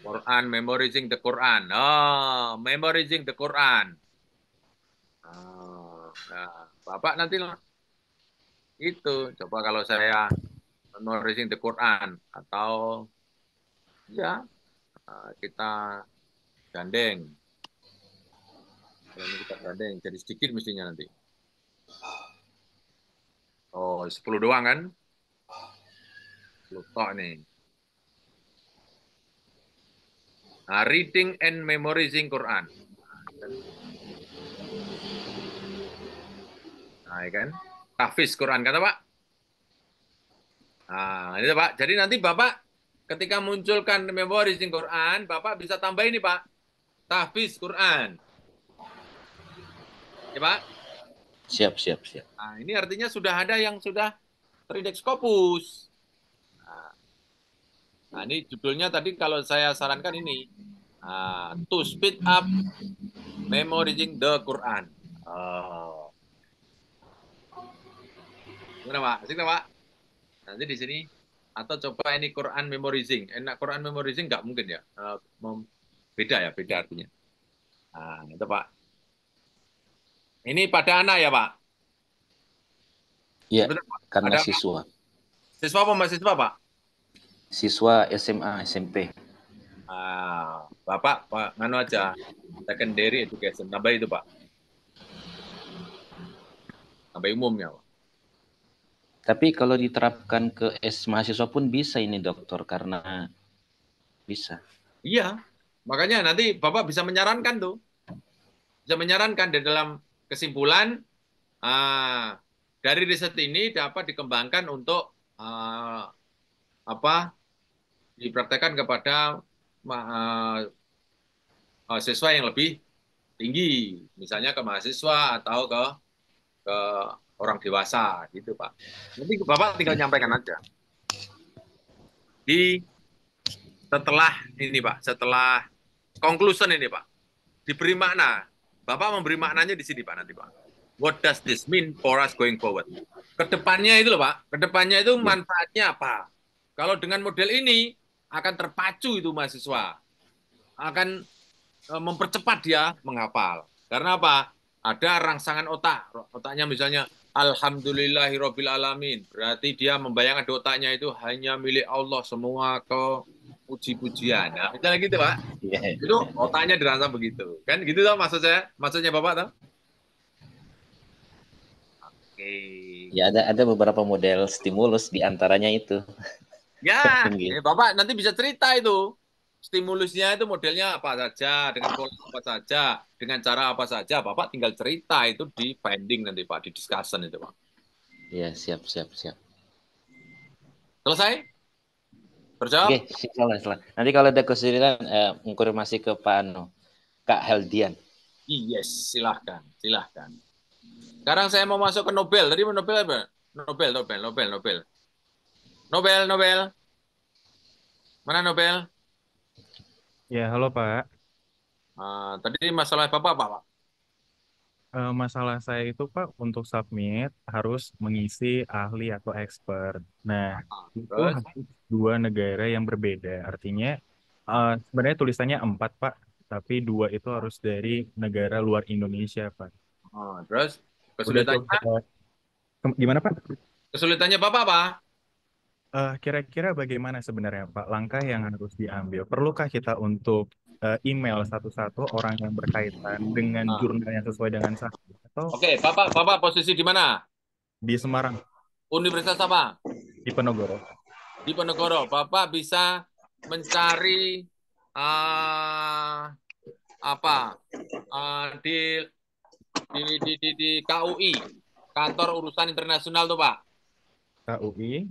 Quran, memorizing the Quran. Oh, memorizing the Quran. Nah, Bapak nanti itu coba kalau saya memorizing the Quran atau ya kita gandeng. Kalau ini kita gandeng jadi sedikit mestinya nanti. Oh, 10 doang kan? 10 tok nih. Nah, reading and memorizing Quran. Nah, ya kan? Tahfiz Quran, kata Pak. Nah, ini Pak. Jadi nanti Bapak ketika munculkan memorizing Quran, Bapak bisa tambah ini Pak. Tahfiz Quran. Ya Pak? Siap. Nah, ini artinya sudah ada yang sudah terindeks Scopus. Nah, ini judulnya tadi kalau saya sarankan ini. To speed up memorizing the Quran. Oh. Gimana Pak? Asik Pak? Nanti di sini. Atau coba ini Quran memorizing. Enak Quran memorizing nggak mungkin ya. Beda ya, beda artinya. Nah, itu Pak. Ini pada anak ya Pak? Iya, Betul, Pak? karena Pada siswa. Siswa apa mahasiswa Pak? Siswa SMA, SMP. Bapak nganu aja secondary education tambah itu Pak, tambah umumnya Pak. Tapi kalau diterapkan ke mahasiswa pun bisa ini dokter, karena bisa. Iya, makanya nanti Bapak bisa menyarankan tuh, bisa menyarankan di dalam kesimpulan dari riset ini dapat dikembangkan untuk dipraktekkan kepada siswa yang lebih tinggi, misalnya ke mahasiswa atau ke orang dewasa gitu Pak. Nanti Bapak tinggal nyampaikan aja. Setelah ini Pak, setelah conclusion ini Pak, diberi makna. Bapak memberi maknanya di sini Pak nanti Pak. What does this mean for us going forward? Kedepannya itu loh Pak, kedepannya itu manfaatnya apa? Kalau dengan model ini akan terpacu itu mahasiswa, akan mempercepat dia menghafal. Karena apa? Ada rangsangan otak. Otaknya misalnya, Alhamdulillahirabbil alamin. Berarti dia membayangkan di otaknya itu hanya milik Allah semua puji-pujian. Nah, misalnya gitu, Pak. Itu otaknya dirangsang begitu. Kan gitu toh maksud saya? Maksudnya Bapak toh? Oke. Ya ada beberapa model stimulus di antaranya itu. Ya, Bapak nanti bisa cerita itu. Stimulusnya itu modelnya apa saja, dengan pola apa saja, dengan cara apa saja. Bapak tinggal cerita itu di binding nanti Pak, di discussion itu Pak. Ya, siap. Selesai? Berjawab? Oke, salah. Nanti kalau ada kesulitan, konfirmasi ke Kak Heldian. Yes, silahkan. Sekarang saya mau masuk ke Nobel. Tadi Nobel apa? Nobel. Mana Nobel? Ya, halo Pak. Tadi masalah Bapak apa Pak? Masalah saya itu Pak, untuk submit harus mengisi ahli atau expert. Nah, itu Terus? harus 2 negara yang berbeda. Artinya sebenarnya tulisannya 4 Pak, tapi 2 itu harus dari negara luar Indonesia Pak. Terus Udah kesulitannya? coba. Gimana Pak? Kesulitannya Bapak apa? Kira-kira bagaimana sebenarnya Pak langkah yang harus diambil? Perlukah kita untuk email satu-satu orang yang berkaitan dengan jurnal yang sesuai dengan saya? Atau Oke, Bapak posisi di mana? di Semarang, Universitas apa? di Penogoro? Di Penogoro. Bapak bisa mencari di KUI, Kantor Urusan Internasional tuh Pak. KUI,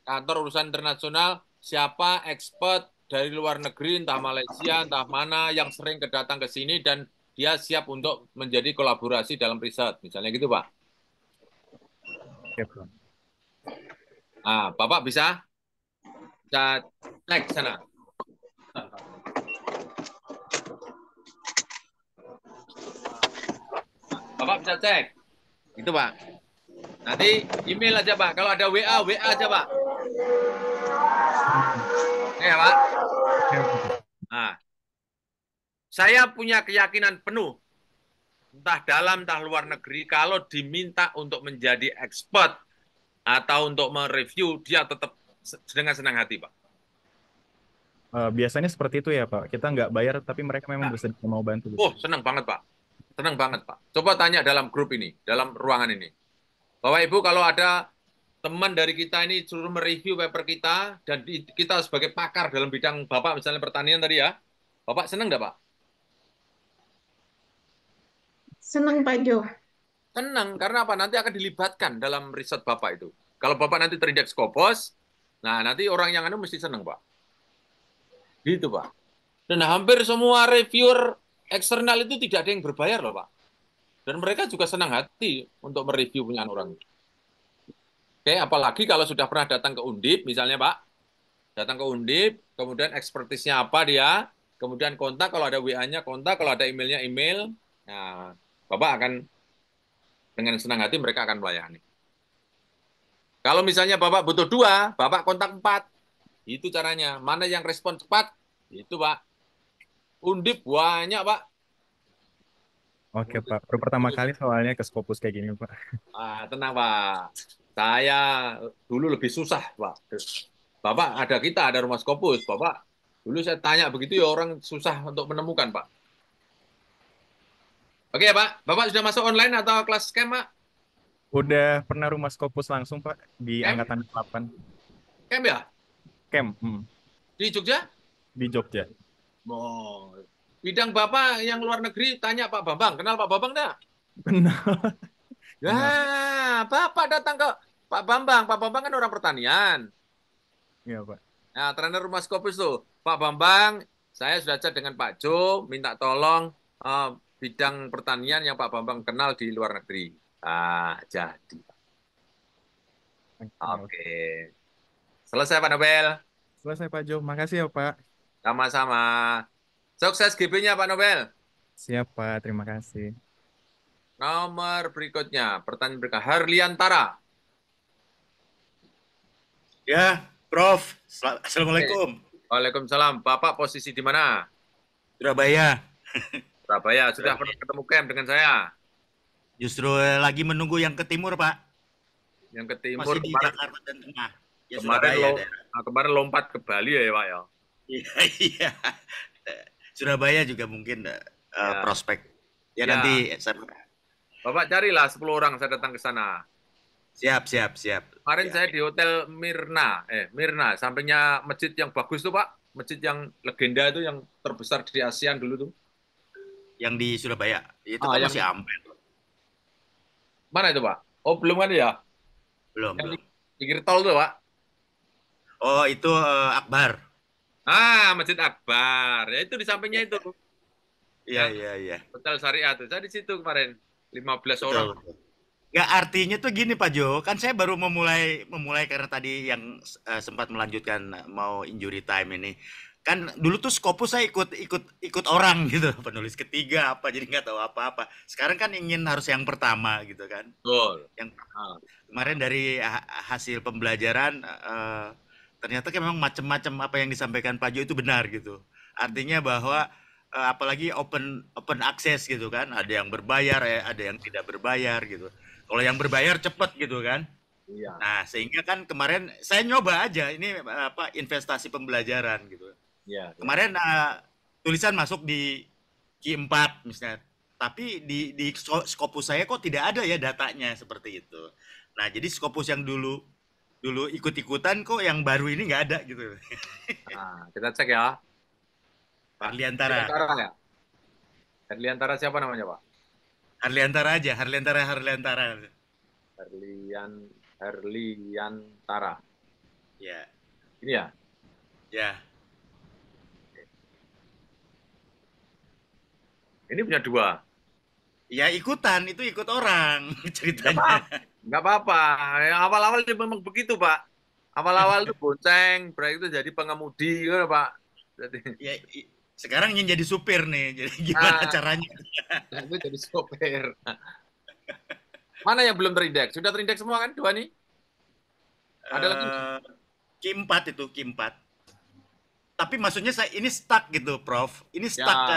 Kantor Urusan Internasional, siapa expert dari luar negeri, entah Malaysia, entah mana, yang sering kedatang ke sini dan dia siap untuk menjadi kolaborasi dalam riset, misalnya gitu Pak. Bapak bisa cek sana. Bapak bisa cek. Gitu, Pak. Nanti email aja, Pak. Kalau ada WA aja, Pak. Ya, Pak. Nah, saya punya keyakinan penuh, entah dalam, entah luar negeri, kalau diminta untuk menjadi expert atau untuk mereview, dia tetap dengan senang hati, Pak. Biasanya seperti itu ya, Pak. Kita nggak bayar, tapi mereka memang bersedia mau bantu. Oh, senang banget, Pak. Senang banget, Pak. Coba tanya dalam grup ini, dalam ruangan ini. Bapak Ibu, kalau ada teman dari kita ini suruh mereview paper kita, dan kita sebagai pakar dalam bidang Bapak, misalnya pertanian tadi ya, Bapak senang nggak, Pak? Senang, Pak Jo. Senang, karena apa? Nanti akan dilibatkan dalam riset Bapak itu. Kalau Bapak nanti terindeks Scopus, nah nanti orang yang anu mesti senang, Pak. Gitu, Pak. Dan hampir semua reviewer eksternal itu tidak ada yang berbayar loh, Pak. Dan mereka juga senang hati untuk mereview punya orang. Oke, apalagi kalau sudah pernah datang ke Undip, misalnya, Pak. Datang ke Undip, kemudian ekspertisnya apa dia, kemudian kontak, kalau ada WA-nya kontak, kalau ada emailnya email. Nah, Bapak akan dengan senang hati mereka akan melayani. Kalau misalnya Bapak butuh 2, Bapak kontak 4. Itu caranya. Mana yang respon cepat? Itu, Pak. Undip banyak, Pak. Oke, Pak. Baru pertama kali soalnya ke Scopus kayak gini, Pak. Tenang, Pak. Saya dulu lebih susah, Pak. Bapak, ada rumah Scopus. Bapak, dulu saya tanya begitu ya orang susah untuk menemukan, Pak. Oke ya, Pak. Bapak sudah masuk online atau kelas camp, Pak? Udah pernah rumah Scopus langsung, Pak, di Angkatan 8. Camp ya? Camp. Di Jogja? Di Jogja. Oh. Bidang Bapak yang luar negeri, tanya Pak Bambang. Kenal Pak Bambang enggak? Kenal. Ya, Bapak datang ke Pak Bambang. Pak Bambang kan orang pertanian. Iya, Pak. Nah, trainer rumah Scopus tuh. Pak Bambang, saya sudah chat dengan Pak Jo, minta tolong bidang pertanian yang Pak Bambang kenal di luar negeri. Jadi. Oke. Selesai, Pak Nobel. Selesai, Pak Jo. Makasih ya, Pak. Sama-sama. Sukses GB-nya, Pak Nobel. Siap, Pak. Terima kasih. Nomor berikutnya, pertanyaan berikutnya. Harliantara. Ya, Prof. Assalamualaikum. Waalaikumsalam. Bapak posisi di mana? Surabaya. Surabaya. Sudah pernah ketemu camp dengan saya? Justru lagi menunggu yang ke timur, Pak. Yang ke timur. Masih di Jakarta dan Tengah. Ya, kemarin lompat ke Bali ya, Pak ya? Iya. Surabaya juga mungkin prospek. Ya, nanti saya... Bapak carilah 10 orang saya datang ke sana. Siap. Kemarin saya di Hotel Mirna, sampingnya masjid yang bagus tuh, Pak. Masjid yang legenda itu yang terbesar di ASEAN dulu tuh. Yang di Surabaya. Itu kan masih aman. Mana itu, Pak? Oh, belum kan ya? Belum. Pinggir tol tuh, Pak. Oh, itu Akbar. Masjid Akbar. Ya itu di sampingnya itu. Iya. Hotel Syariah tuh. Saya di situ kemarin. 15 orang. Ya, artinya tuh gini, Pak Jo. Kan saya baru memulai karena tadi yang sempat melanjutkan mau injury time ini. Kan dulu tuh Scopus saya ikut orang gitu, penulis ketiga apa, jadi nggak tahu apa-apa. Sekarang kan ingin harus yang pertama gitu kan. Betul. Yang kemarin dari hasil pembelajaran ternyata kan memang macam-macam apa yang disampaikan Pak Jo itu benar gitu. Artinya bahwa apalagi open access gitu kan, ada yang berbayar, ada yang tidak berbayar gitu. Kalau yang berbayar cepat gitu kan. Iya. Nah, sehingga kan kemarin saya nyoba aja ini investasi pembelajaran gitu. Iya. Kemarin tulisan masuk di Q4 misalnya. Tapi di Scopus saya kok tidak ada ya datanya seperti itu. Nah, jadi Scopus yang dulu ikut-ikutan kok yang baru ini nggak ada gitu. Nah, kita cek ya. Harliantara. Ya? Harliantara siapa namanya, Pak? Harliantara aja, Harliantara. Harliantara. Ya. Ini ya? Ya. Ini punya 2. Ya ikutan, itu ikut orang ceritanya. Nggak apa-apa. Awal-awal memang begitu, Pak. Awal-awal tuh bonceng, break itu jadi pengemudi gitu Pak. Jadi Ya, sekarang yang jadi supir nih. Jadi gimana caranya? itu jadi sopir. Mana yang belum terindeks? Sudah terindeks semua kan dua nih? Ada lagi? Q4 itu Q4. Tapi maksudnya saya ini stuck gitu, Prof. Ini stuck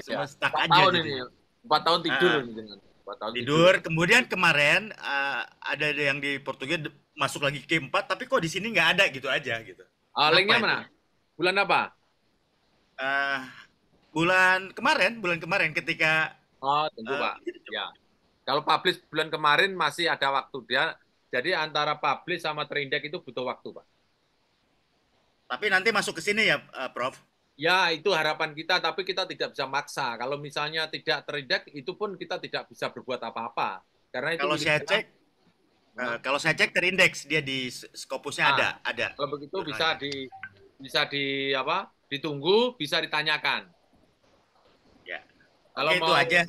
semua stuck 4 aja tahun jadi. ini. 4 tahun tidur ini dengan 4 tahun tidur. Kemudian kemarin ada yang di Portugis masuk lagi Q4, tapi kok di sini nggak ada gitu aja gitu. Linknya mana? Bulan apa? Bulan kemarin ketika tunggu Pak. Ya. Kalau publish bulan kemarin masih ada waktu dia. Jadi antara publish sama terindeks itu butuh waktu, Pak. Tapi nanti masuk ke sini ya, Prof? Ya, itu harapan kita, tapi kita tidak bisa maksa. Kalau misalnya tidak terindeks, itu pun kita tidak bisa berbuat apa-apa. Karena itu kalau saya cek terindeks dia di Scopusnya ada. Kalau begitu bisa ditunggu, bisa ditanyakan. Ya. Kalau itu aja.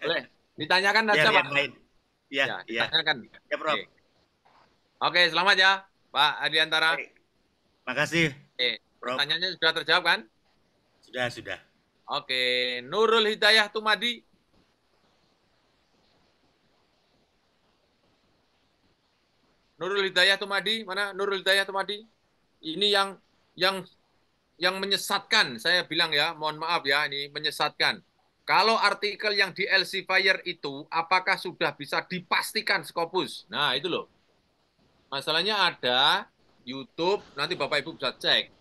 Boleh. Ditanyakan aja, Pak. Iya. Ditanyakan. Ya, Prof. Oke, selamat ya, Pak Adiantara. Makasih. Pertanyaannya sudah terjawab kan? Sudah. Oke, Nurul Hidayah Tumadi. Nurul Hidayah Tumadi, mana Nurul Hidayah Tumadi? Ini yang menyesatkan, saya bilang ya, mohon maaf ya, ini menyesatkan. Kalau artikel yang di Elsevier itu, apakah sudah bisa dipastikan Scopus? Nah, itu loh. Masalahnya ada YouTube, nanti Bapak Ibu bisa cek.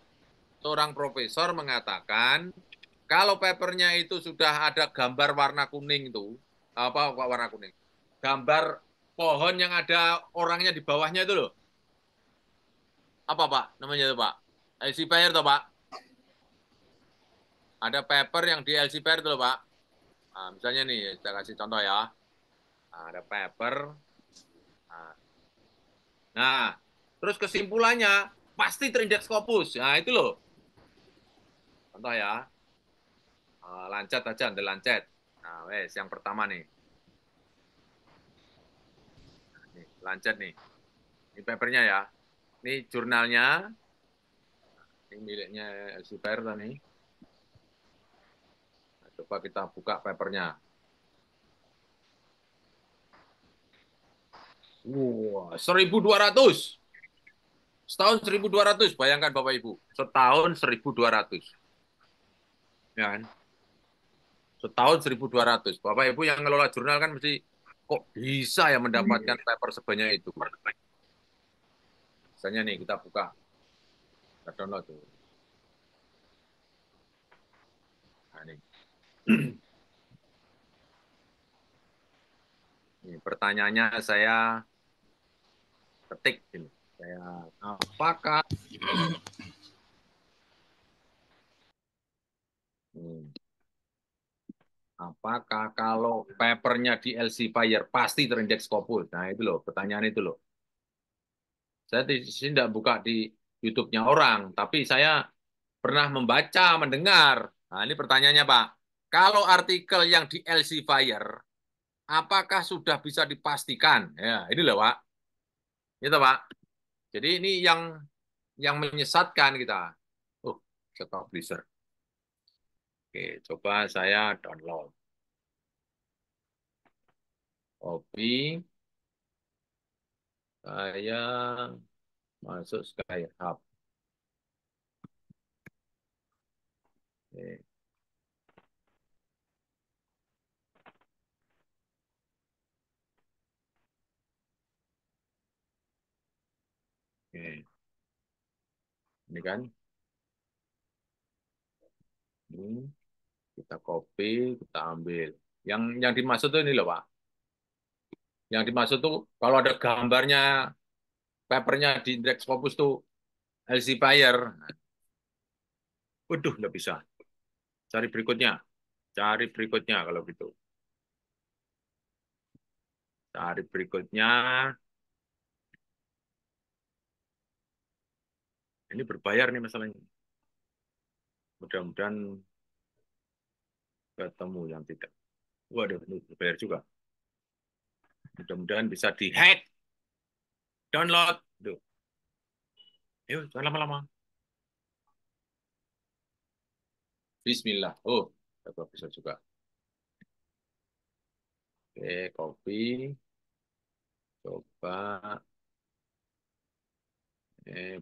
Seorang profesor mengatakan, kalau papernya itu sudah ada gambar warna kuning itu, apa warna kuning? Gambar pohon yang ada orangnya di bawahnya itu loh. Apa Pak namanya itu Pak? Elsevier toh Pak? Ada paper yang di Elsevier itu loh Pak. Nah, misalnya nih, saya kasih contoh ya. Nah, ada paper. Nah, terus kesimpulannya pasti terindeks Scopus. Nah, itu loh. Contoh ya. Lancet aja, ada lancet. Nah, wes yang pertama nih. Nih, lancet nih. Ini papernya ya. Ini jurnalnya. Ini miliknya Elsevier nih. Coba kita buka papernya. Wah, 1.200. Setahun 1.200, bayangkan Bapak Ibu. Setahun 1.200. Ya kan? Setahun 1.200. Bapak Ibu yang ngelola jurnal kan mesti, kok bisa ya mendapatkan paper sebanyak itu? Misalnya nih, kita buka. Kita download tuh. Nah, ini. Ini pertanyaannya saya ketik ini. Apakah kalau papernya di Elsevier pasti terindeks Scopus? Nah itu loh, pertanyaan itu loh. Saya di sini tidak buka di YouTube-nya orang, tapi saya pernah membaca, mendengar. Nah ini pertanyaannya Pak. Kalau artikel yang di Elsevier, apakah sudah bisa dipastikan? Ya ini loh Pak. Itu Pak. Jadi ini yang menyesatkan kita. Publisher. Oke, coba saya download. Copy. Saya masuk Skyhub. Oke. Oke. Ini kan. Ini kita copy, kita ambil. Yang dimaksud tuh ini loh, Pak. Yang dimaksud tuh kalau ada gambarnya papernya di Index Scopus tuh Elsevier. Waduh, nggak bisa. Cari berikutnya. Cari berikutnya kalau gitu. Cari berikutnya. Ini berbayar nih masalahnya. Mudah-mudahan ketemu yang tidak. Waduh, ini berbayar juga. Mudah-mudahan bisa di-hack. Download. Duh. Ayo, jangan lama-lama. Bismillah. Oh, bisa juga. Oke, copy. Coba.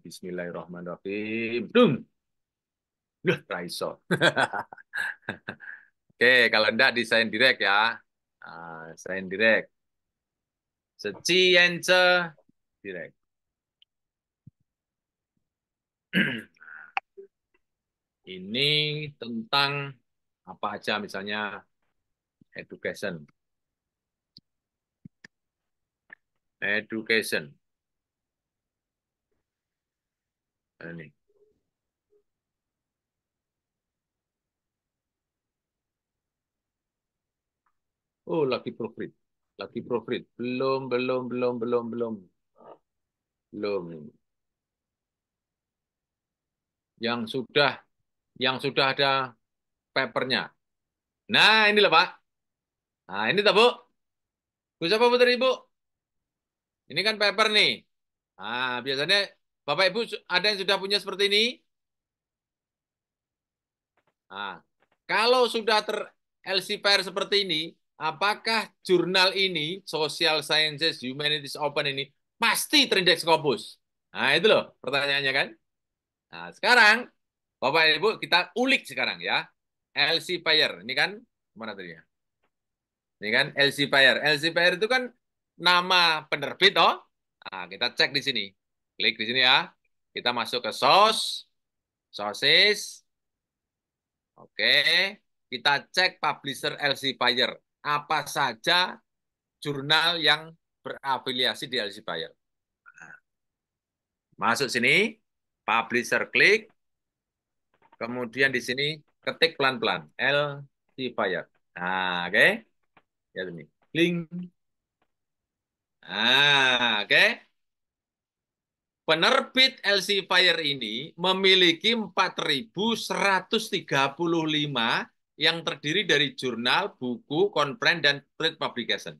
Bismillahirrahmanirrahim. Dung. Duh, raiso. Oke, kalau enggak desain direct ya. Desain direct. Seci ence direct. Ini tentang apa aja misalnya education. Education. Ini. Oh, lagi proofread. Lagi proofread. Belum. Yang sudah ada papernya. Nah, ini loh, Pak. Nah, ini tak, Bu? Bu siapa putar Ibu? Ini kan paper nih. Nah, biasanya Bapak Ibu ada yang sudah punya seperti ini? Nah, kalau sudah LC-Pair seperti ini, apakah jurnal ini, Social Sciences, Humanities Open ini, pasti terindeks Scopus? Nah, itu loh pertanyaannya kan. Nah, sekarang, Bapak Ibu, kita ulik sekarang ya. LC-Pair, ini kan, mana tadi ya? Ini kan LC-Pair. LC-Pair itu kan nama penerbit, oh. Nah, kita cek di sini. Klik di sini ya. Kita masuk ke sources. Oke, kita cek publisher Elsevier. Apa saja jurnal yang berafiliasi di Elsevier. Masuk sini, publisher klik, kemudian di sini ketik pelan-pelan Elsevier. Nah, oke, ya ini, link. Nah, oke. Penerbit Elsevier ini memiliki 4.135 yang terdiri dari jurnal, buku, konferensi, dan trade publication.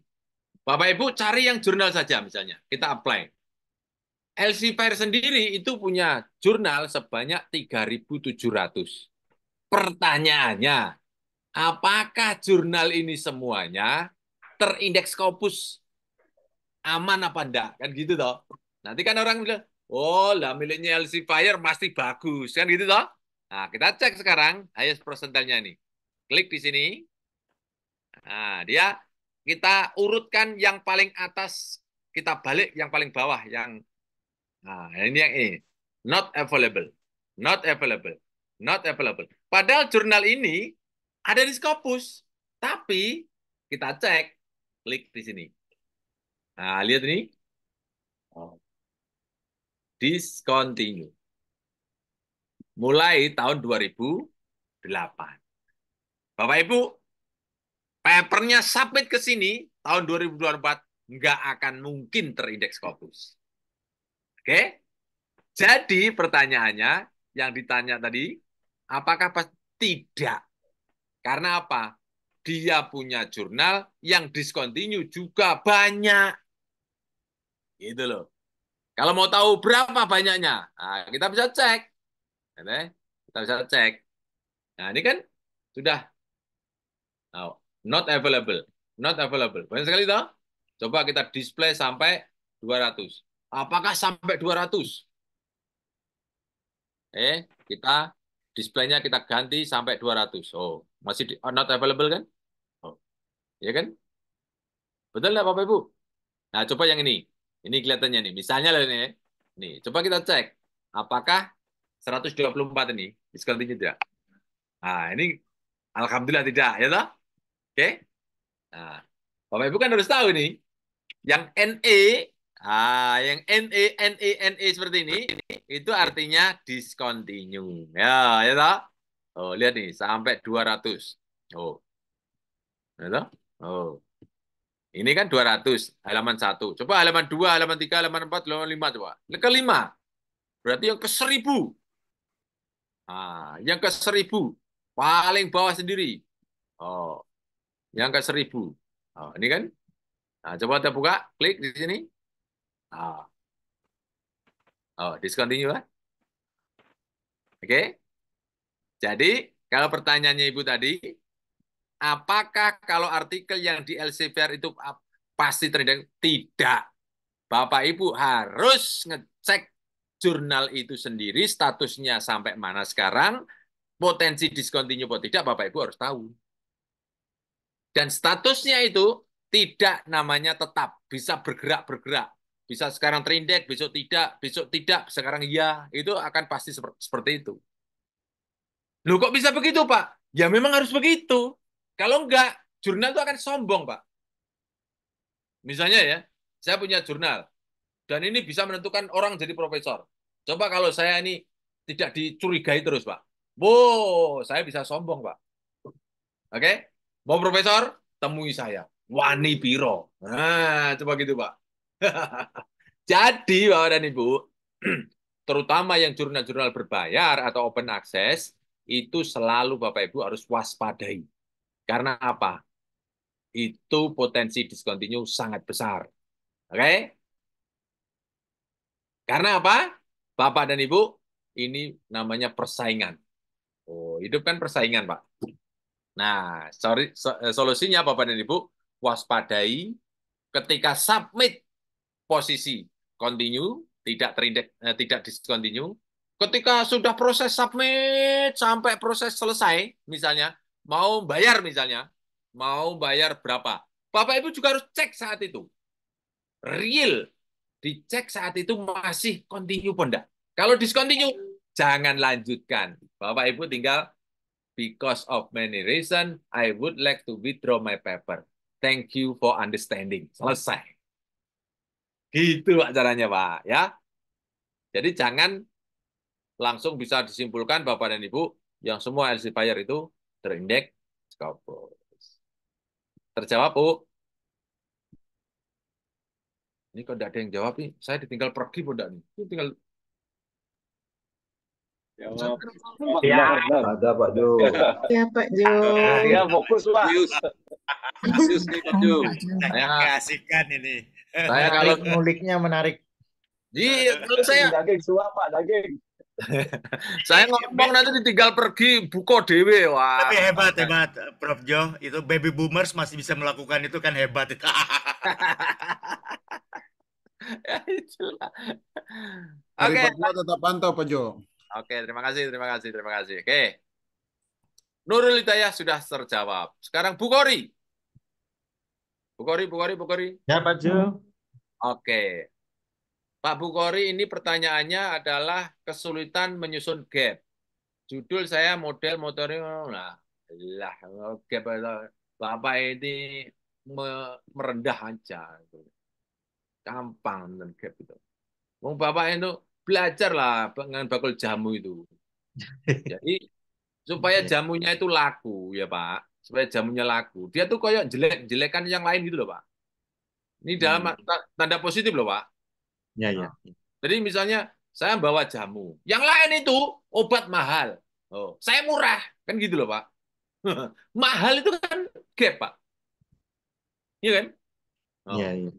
Bapak Ibu cari yang jurnal saja misalnya, kita apply. Elsevier sendiri itu punya jurnal sebanyak 3.700. Pertanyaannya, apakah jurnal ini semuanya terindeks Scopus? Aman apa enggak? Kan gitu toh. Nanti kan orang bilang, oh lah miliknya Elsevier pasti bagus. Kan gitu toh. Nah, kita cek sekarang highest persentilenya ini. Klik di sini. Nah, dia kita urutkan yang paling atas, kita balik yang paling bawah yang nah, ini yang ini. Not available. Not available. Not available. Padahal jurnal ini ada di Scopus. Tapi kita cek, klik di sini. Nah, lihat ini. Discontinue. Mulai tahun 2008. Bapak Ibu, papernya submit ke sini tahun 2024 nggak akan mungkin terindeks Scopus. Oke? Jadi pertanyaannya yang ditanya tadi, apakah tidak? Karena apa? Dia punya jurnal yang discontinue juga banyak. Gitu loh. Kalau mau tahu berapa banyaknya, nah, kita bisa cek. Kita bisa cek. Nah, ini kan sudah not available. Not available. Banyak sekali toh? Coba kita display sampai 200. Apakah sampai 200? Kita displaynya kita ganti sampai 200. Oh, masih not available kan? Oh, ya kan? Betul nggak Bapak Ibu? Nah, coba yang ini. Ini kelihatannya nih. Misalnya ini. Nih, coba kita cek. Apakah 124 ini discontinue tidak? Nah, ini alhamdulillah tidak, ya toh? Oke? Nah, Bapak Ibu kan harus tahu nih. Yang NE, yang NE seperti ini, itu artinya discontinue. Ya toh? Oh, lihat nih, sampai 200. Oh. Ya toh? Oh. Ini kan 200, halaman 1. Coba halaman 2, halaman 3, halaman 4, halaman 5 coba. Ke 5. Berarti yang ke 1000. Nah, yang ke 1000. Paling bawah sendiri. Oh. Yang ke 1000. Oh, ini kan. Nah, coba kita buka, klik di sini. Oh, discontinue kan? Oke? Jadi, kalau pertanyaannya Ibu tadi, apakah kalau artikel yang di Elsevier itu pasti terindeks? Tidak. Bapak Ibu harus ngecek jurnal itu sendiri, statusnya sampai mana sekarang, potensi discontinue atau tidak, Bapak Ibu harus tahu. Dan statusnya itu tidak namanya tetap, bisa bergerak-bergerak. Bisa sekarang terindeks, besok tidak, sekarang iya. Itu akan pasti seperti itu. Loh kok bisa begitu, Pak? Ya memang harus begitu. Kalau enggak, jurnal itu akan sombong, Pak. Misalnya ya, saya punya jurnal, dan ini bisa menentukan orang jadi profesor. Coba kalau saya ini tidak dicurigai terus, Pak. Wow, saya bisa sombong, Pak. Oke? Mau profesor? Temui saya. Wani Piro. Nah, coba gitu, Pak. Jadi, Bapak dan Ibu, terutama yang jurnal-jurnal berbayar atau open access, itu selalu Bapak Ibu harus waspadai. Karena apa? Itu potensi discontinue sangat besar. Oke? Karena apa? Bapak dan Ibu, ini namanya persaingan. Oh, hidup kan persaingan, Pak. Nah, solusinya Bapak dan Ibu, waspadai ketika submit posisi continue, tidak terindeks, tidak discontinue. Ketika sudah proses submit sampai proses selesai, misalnya mau bayar mau bayar berapa? Bapak Ibu juga harus cek saat itu. Real, dicek saat itu masih continue pun enggak. Kalau discontinue, jangan lanjutkan. Bapak Ibu tinggal because of many reasons, I would like to withdraw my paper. Thank you for understanding. Selesai. Gitu Pak caranya Pak. Ya. Jadi jangan langsung bisa disimpulkan Bapak dan Ibu yang semua Elsevier itu terindeks Scopus. Terjawab Bu? Ini kok tidak ada yang jawab nih. Saya ditinggal pergi pun enggak nih. Ini tinggal Jawab. Ya, ada Pak Jo. Ya Pak Jo. Ya, fokus Pak. Serius nih Pak Jo. Saya Keasikan ini. Saya kalau Nguliknya menarik. kalau saya Daging suap Pak, daging. saya ngomong nanti ditinggal pergi buko dewe. Wah. Tapi hebat Prof Jo, itu baby boomers masih bisa melakukan itu kan hebat itu. Ya, itulah. Hari Oke. Pak Jo tetap pantau Pak Jo. Oke, terima kasih. Oke. Nurul Hidayah sudah terjawab. Sekarang Bu Kori. Bu Kori. Ya Pak Jo. Oke. Pak Bu Kori, ini pertanyaannya adalah kesulitan menyusun gap. Judul saya model motoring. Nah, lah gap Bapak ini merendah aja. Gampang dengan gap itu. Wong Bapak itu belajarlah dengan bakul jamu itu. Jadi supaya jamunya itu laku ya Pak, supaya jamunya laku. Dia tuh kayak jelek-jelekan yang lain gitu loh Pak. Ini dalam tanda positif loh Pak. Ya. Jadi misalnya saya bawa jamu, yang lain itu obat mahal. Oh, saya murah kan gitu loh Pak. Mahal itu kan gap Pak. Iya kan? Oh. Iya.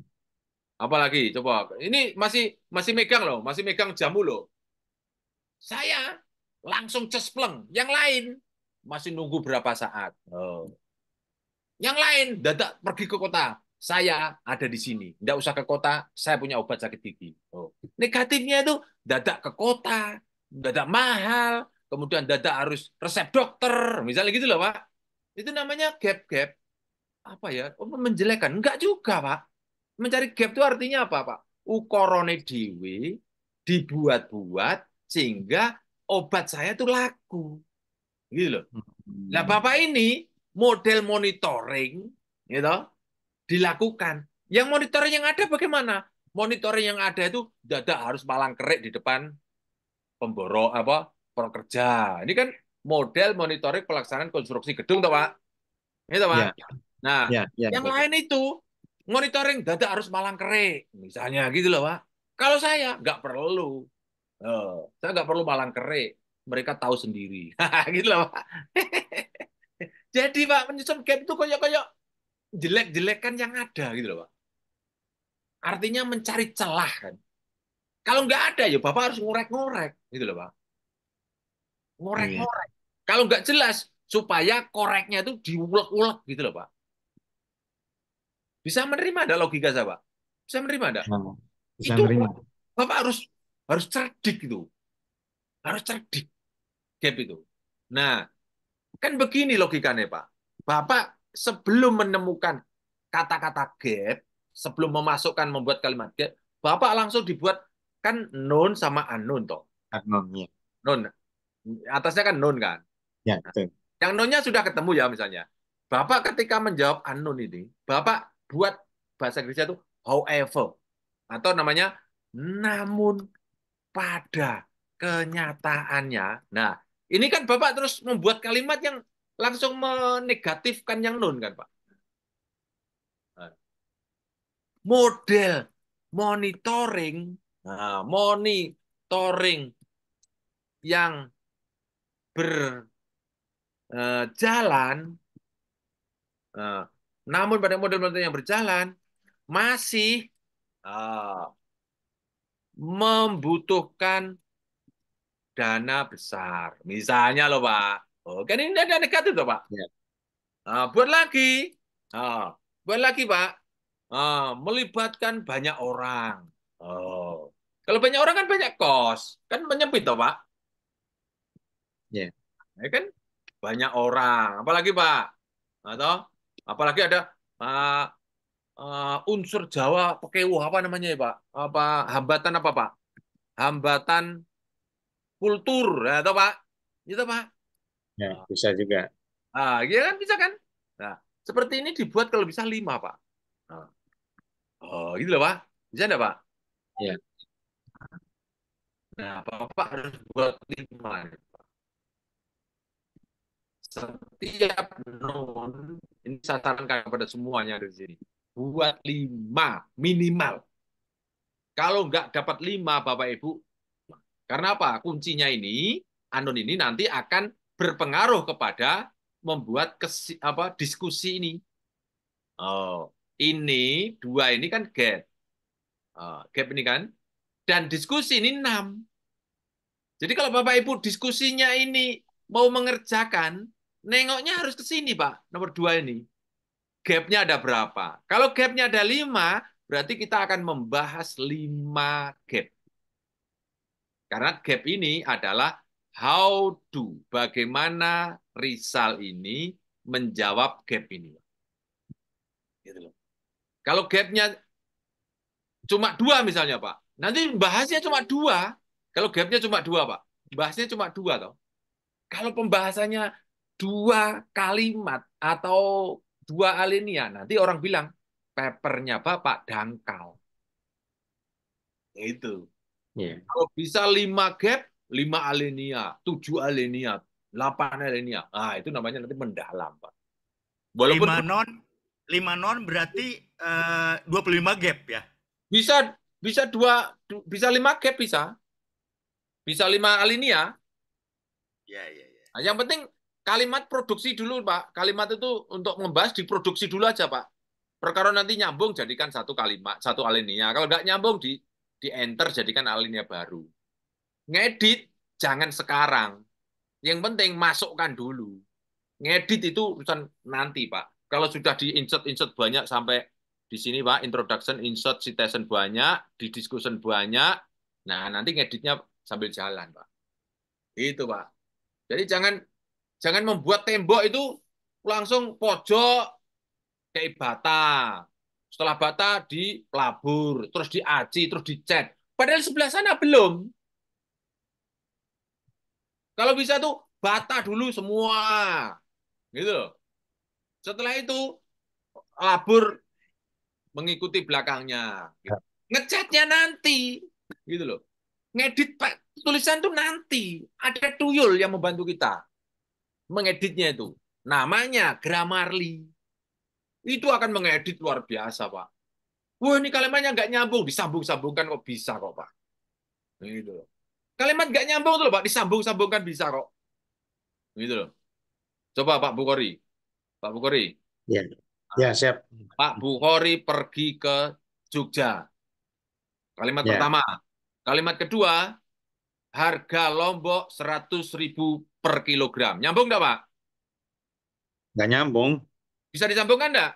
Apalagi coba ini masih megang loh, masih megang jamu loh. Saya langsung cespleng. Yang lain masih nunggu berapa saat. Oh. Yang lain dadak pergi ke kota. Saya ada di sini. Nggak usah ke kota, saya punya obat sakit gigi. Oh. Negatifnya itu dadak ke kota, dadak mahal, kemudian dadak harus resep dokter. Misalnya gitu loh, Pak. Itu namanya gap-gap. Apa ya? Menjelekan. Enggak juga, Pak. Mencari gap itu artinya apa, Pak? Ukorone dewe dibuat-buat sehingga obat saya itu laku. Gitu loh. Nah, Bapak ini model monitoring gitu dilakukan. Yang monitoring yang ada bagaimana? Monitoring yang ada itu dadak harus malang kerik di depan pemborok pekerja. Ini kan model monitoring pelaksanaan konstruksi gedung toh, Pak. Gitu, Pak. Ya. Nah, Ya. yang lain itu monitoring dadak harus malang kerik, misalnya gitu loh, Pak. Kalau saya nggak perlu. Saya nggak perlu malang kerik. Mereka tahu sendiri. Gitu loh, Pak. Jadi, Pak, menyusun gap itu kayak jelek-jelekan yang ada gitu loh, Pak. Artinya mencari celah kan. Kalau nggak ada ya Bapak harus ngorek-ngorek gitu loh, Pak. ngorek-ngorek. Kalau nggak jelas, supaya koreknya itu diulek-ulek gitu loh, Pak. Bisa menerima ada logika saya, Pak? Bisa menerima ada? Bisa Itu nerima. Bapak harus cerdik itu. Harus cerdik gap itu. Nah, kan begini logikanya, Pak. Bapak sebelum menemukan kata-kata gap, sebelum membuat kalimat gap, Bapak langsung dibuat kan known sama unknown toh. Unknown, ya. Known. Atasnya kan known kan. Ya, betul. Yang known-nya sudah ketemu ya misalnya. Bapak ketika menjawab unknown ini, Bapak buat bahasa Inggrisnya itu however atau namanya namun pada kenyataannya. Nah, ini kan Bapak terus membuat kalimat yang langsung menegatifkan yang known kan, Pak. Model monitoring, monitoring yang berjalan, namun pada model-model yang berjalan masih membutuhkan dana besar. Misalnya loh, Pak. Oh, kan ini ada negatif loh, Pak. Ya. Buat lagi. Buat lagi, Pak. Melibatkan banyak orang. Kalau banyak orang kan banyak kos. Kan menyempit toh, Pak. Ya. Ya kan? Banyak orang. Apalagi, Pak? Atau apalagi ada unsur Jawa pekewo apa namanya ya, Pak? Hambatan apa, Pak? Hambatan kultur, ya, toh, Pak? Itu, Pak. Ya, bisa juga. Iya kan bisa kan? Nah, seperti ini dibuat kalau bisa 5, Pak. Gitu loh, Pak. Bisa enggak, Pak? Ya. Nah, Bapak harus buat 5. Setiap non, ini saya sarankan kepada semuanya di sini. Buat 5 minimal. Kalau nggak dapat 5, Bapak Ibu, karena apa? Kuncinya ini, anon ini nanti akan berpengaruh kepada membuat diskusi ini. Ini 2 ini kan gap. Gap ini kan. Dan diskusi ini 6. Jadi kalau Bapak Ibu diskusinya ini mau mengerjakan, nengoknya harus ke sini, Pak. Nomor 2 ini. Gapnya ada berapa? Kalau gapnya ada 5, berarti kita akan membahas 5 gap. Karena gap ini adalah how to, bagaimana Rizal ini menjawab gap ini. Gitu loh. Kalau gapnya cuma 2 misalnya, Pak, nanti bahasnya cuma 2. Kalau gapnya cuma 2, Pak, bahasnya cuma 2 toh. Kalau pembahasannya 2 kalimat atau 2 alinea, nanti orang bilang papernya Bapak dangkal. Itu. Yeah. Kalau bisa 5 gap, 5 alinea, 7 alinea, 8 alinea. Itu namanya nanti mendalam, Pak. Walaupun 5 non berarti 25 gap ya. Bisa 5 gap bisa. Bisa 5 alinea. Ya. Nah, yang penting kalimat produksi dulu, Pak. Kalimat itu untuk membahas diproduksi dulu aja, Pak. Perkara nanti nyambung jadikan 1 kalimat, 1 alinea. Kalau nggak nyambung di enter jadikan alinea baru. Ngedit jangan sekarang. Yang penting masukkan dulu. Ngedit itu urusan nanti, Pak. Kalau sudah di insert banyak sampai di sini, Pak, introduction, insert, citation banyak, di discussion banyak. Nah, nanti ngeditnya sambil jalan, Pak. Itu, Pak. Jadi jangan membuat tembok itu langsung pojok kayak bata. Setelah bata dilabur, terus diaci, terus dicat. Padahal sebelah sana belum. Kalau bisa tuh bata dulu semua. Gitu loh. Setelah itu labur mengikuti belakangnya. Ngecatnya nanti. Gitu loh. Ngedit Pak, tulisan itu nanti. Ada tuyul yang membantu kita. Mengeditnya itu. Namanya Grammarly. Itu akan mengedit luar biasa, Pak. Wah, ini kalimatnya nggak nyambung. Disambung-sambungkan kok bisa kok, Pak. Gitu loh. Kalimat nggak nyambung tuh loh, Pak. Disambung-sambungkan bisa kok. Gitu loh. Coba Pak Bukhari. Pak Bukhari. Ya, ya siap. Pak Bukhari pergi ke Jogja. Kalimat pertama. Kalimat kedua, harga Lombok 100.000 per kilogram. Nyambung nggak, Pak? Nggak nyambung. Bisa disambungkan nggak?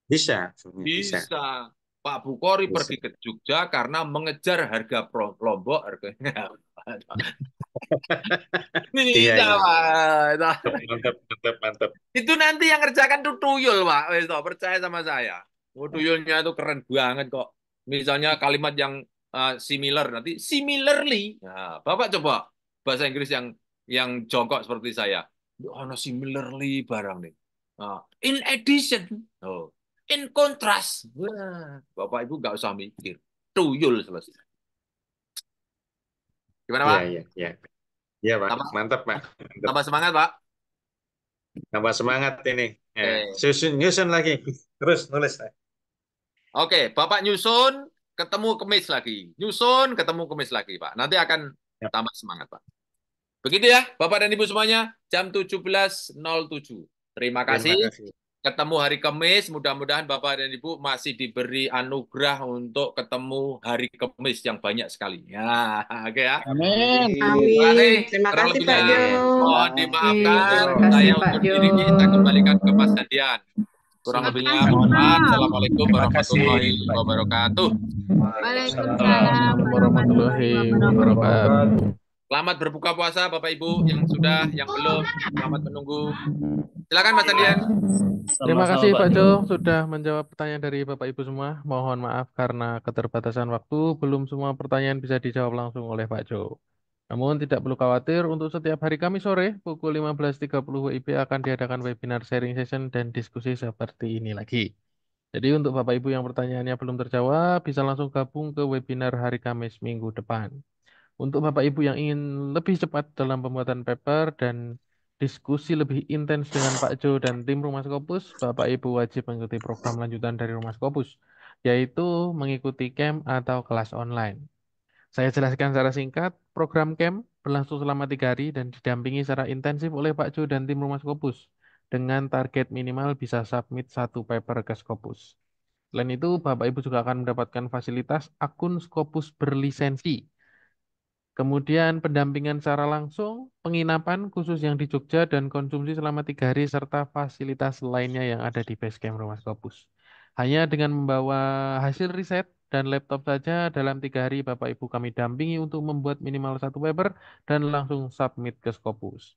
Bisa. Bisa. Bisa. Pak Bukhari Bisa. pergi ke Jogja karena mengejar harga Lombok harganya. Iya, Bisa, iya. Pak. Mantap, mantap, mantap. Itu nanti yang ngerjakan tuh tuyul, Pak. Wes toh, percaya sama saya. Oh, tuyulnya itu keren banget kok. Misalnya kalimat yang similar nanti similarly. Nah, Bapak coba bahasa Inggris yang jongkok seperti saya. Oh, no, similarly barang nih. In addition, oh, in contrast. Nah, Bapak Ibu nggak usah mikir. Tuyul selesai. Gimana, Iya, Pak? iya, iya. Iya, Pak. Tambah, Mantap, Pak. Mantap. tambah semangat, Pak. Tambah semangat ini. Ya. Oke. Nyusun lagi. Terus nulis. Oke, Bapak nyusun, ketemu Kemis lagi. Nyusun, ketemu Kemis lagi, Pak. Nanti akan Ya. tambah semangat, Pak. Begitu ya, Bapak dan Ibu semuanya, jam 17.07. Terima Terima kasih. kasih. Ketemu hari Kamis, mudah-mudahan Bapak dan Ibu masih diberi anugerah untuk ketemu hari Kamis yang banyak sekali. Ya, oke ya. Amin. Terima kasih. Amin. Terima Kurang kasih Pak lebihnya Jo. mohon dimaafkan. Terima kasih Saya Pak undur Jo. diri, saya kembalikan ke Mas Hadian. Kurang lebihnya mohon maaf. Assalamualaikum Terima kasih, warahmatullahi Pak. wabarakatuh. Waalaikumsalam warahmatullahi wabarakatuh. Selamat berbuka puasa Bapak Ibu yang sudah, yang belum. Selamat menunggu. Silakan Mas Hadian. Terima Sama-sama kasih Pak Pak Jo. Jo sudah menjawab pertanyaan dari Bapak Ibu semua. Mohon maaf karena keterbatasan waktu, belum semua pertanyaan bisa dijawab langsung oleh Pak Jo. Namun tidak perlu khawatir, untuk setiap hari Kamis sore pukul 15.30 WIB akan diadakan webinar sharing session dan diskusi seperti ini lagi. Jadi untuk Bapak Ibu yang pertanyaannya belum terjawab, bisa langsung gabung ke webinar hari Kamis minggu depan. Untuk Bapak Ibu yang ingin lebih cepat dalam pembuatan paper dan diskusi lebih intens dengan Pak Jo dan tim Rumah Scopus, Bapak Ibu wajib mengikuti program lanjutan dari Rumah Scopus, yaitu mengikuti camp atau kelas online. Saya jelaskan secara singkat, program camp berlangsung selama 3 hari dan didampingi secara intensif oleh Pak Jo dan tim Rumah Scopus, dengan target minimal bisa submit 1 paper ke Scopus. Selain itu, Bapak Ibu juga akan mendapatkan fasilitas akun Scopus berlisensi. Kemudian pendampingan secara langsung, penginapan khusus yang di Jogja dan konsumsi selama 3 hari serta fasilitas lainnya yang ada di Basecamp Rumah Scopus. Hanya dengan membawa hasil riset dan laptop saja dalam 3 hari Bapak Ibu kami dampingi untuk membuat minimal 1 paper dan langsung submit ke Scopus.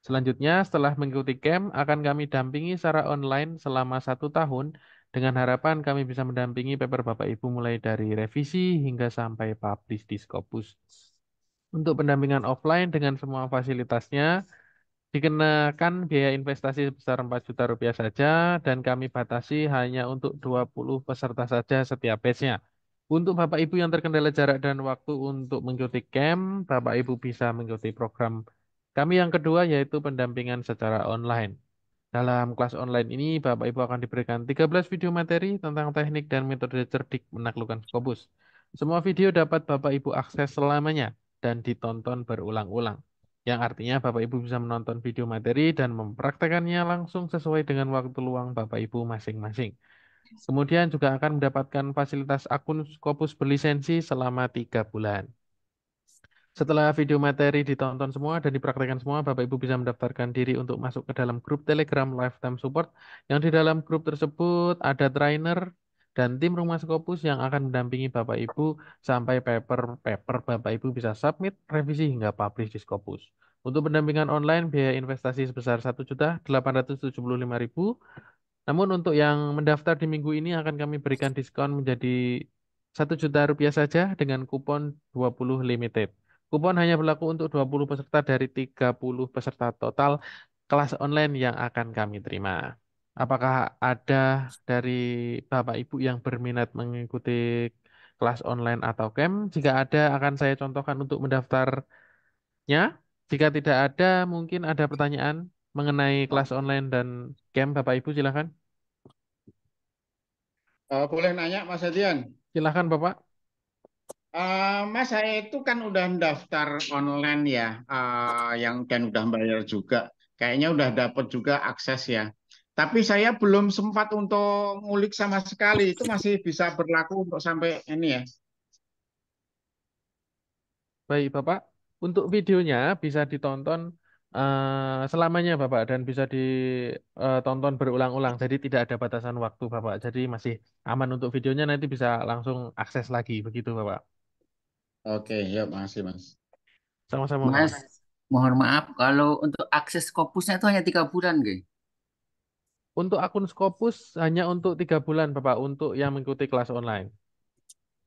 Selanjutnya setelah mengikuti camp akan kami dampingi secara online selama 1 tahun dengan harapan kami bisa mendampingi paper Bapak Ibu mulai dari revisi hingga sampai publish di Scopus. Untuk pendampingan offline dengan semua fasilitasnya, dikenakan biaya investasi sebesar 4 juta rupiah saja dan kami batasi hanya untuk 20 peserta saja setiap batch-nya. Untuk Bapak Ibu yang terkendala jarak dan waktu untuk mengikuti camp, Bapak Ibu bisa mengikuti program kami yang kedua yaitu pendampingan secara online. Dalam kelas online ini, Bapak Ibu akan diberikan 13 video materi tentang teknik dan metode cerdik menaklukkan Scopus. Semua video dapat Bapak Ibu akses selamanya dan ditonton berulang-ulang. Yang artinya Bapak Ibu bisa menonton video materi dan mempraktekannya langsung sesuai dengan waktu luang Bapak Ibu masing-masing. Kemudian juga akan mendapatkan fasilitas akun Scopus berlisensi selama 3 bulan. Setelah video materi ditonton semua dan dipraktekkan semua, Bapak Ibu bisa mendaftarkan diri untuk masuk ke dalam grup Telegram Lifetime Support, yang di dalam grup tersebut ada trainer dan tim Rumah Scopus yang akan mendampingi Bapak Ibu sampai paper Bapak Ibu bisa submit, revisi hingga publish di Scopus. Untuk pendampingan online, biaya investasi sebesar 1.875.000. Namun untuk yang mendaftar di minggu ini akan kami berikan diskon menjadi 1 juta rupiah saja dengan kupon 20 limited. Kupon hanya berlaku untuk 20 peserta dari 30 peserta total kelas online yang akan kami terima. Apakah ada dari Bapak Ibu yang berminat mengikuti kelas online atau camp? Jika ada, akan saya contohkan untuk mendaftarnya. Jika tidak ada, mungkin ada pertanyaan mengenai kelas online dan camp. Bapak Ibu silakan. Boleh nanya Mas Hadian? Silakan Bapak. Mas, saya itu kan udah daftar online ya, dan udah bayar juga. Kayaknya udah dapat juga akses ya. Tapi saya belum sempat untuk ngulik sama sekali. Itu masih bisa berlaku untuk sampai ini ya. Baik Bapak, untuk videonya bisa ditonton selamanya Bapak dan bisa ditonton berulang-ulang. Jadi tidak ada batasan waktu Bapak. Jadi masih aman untuk videonya nanti bisa langsung akses lagi begitu Bapak. Oke, ya makasih Mas. Sama-sama Mas, Mas. mohon maaf kalau untuk akses Scopusnya itu hanya 3 bulan, nggih? Untuk akun Scopus hanya untuk 3 bulan Bapak untuk yang mengikuti kelas online.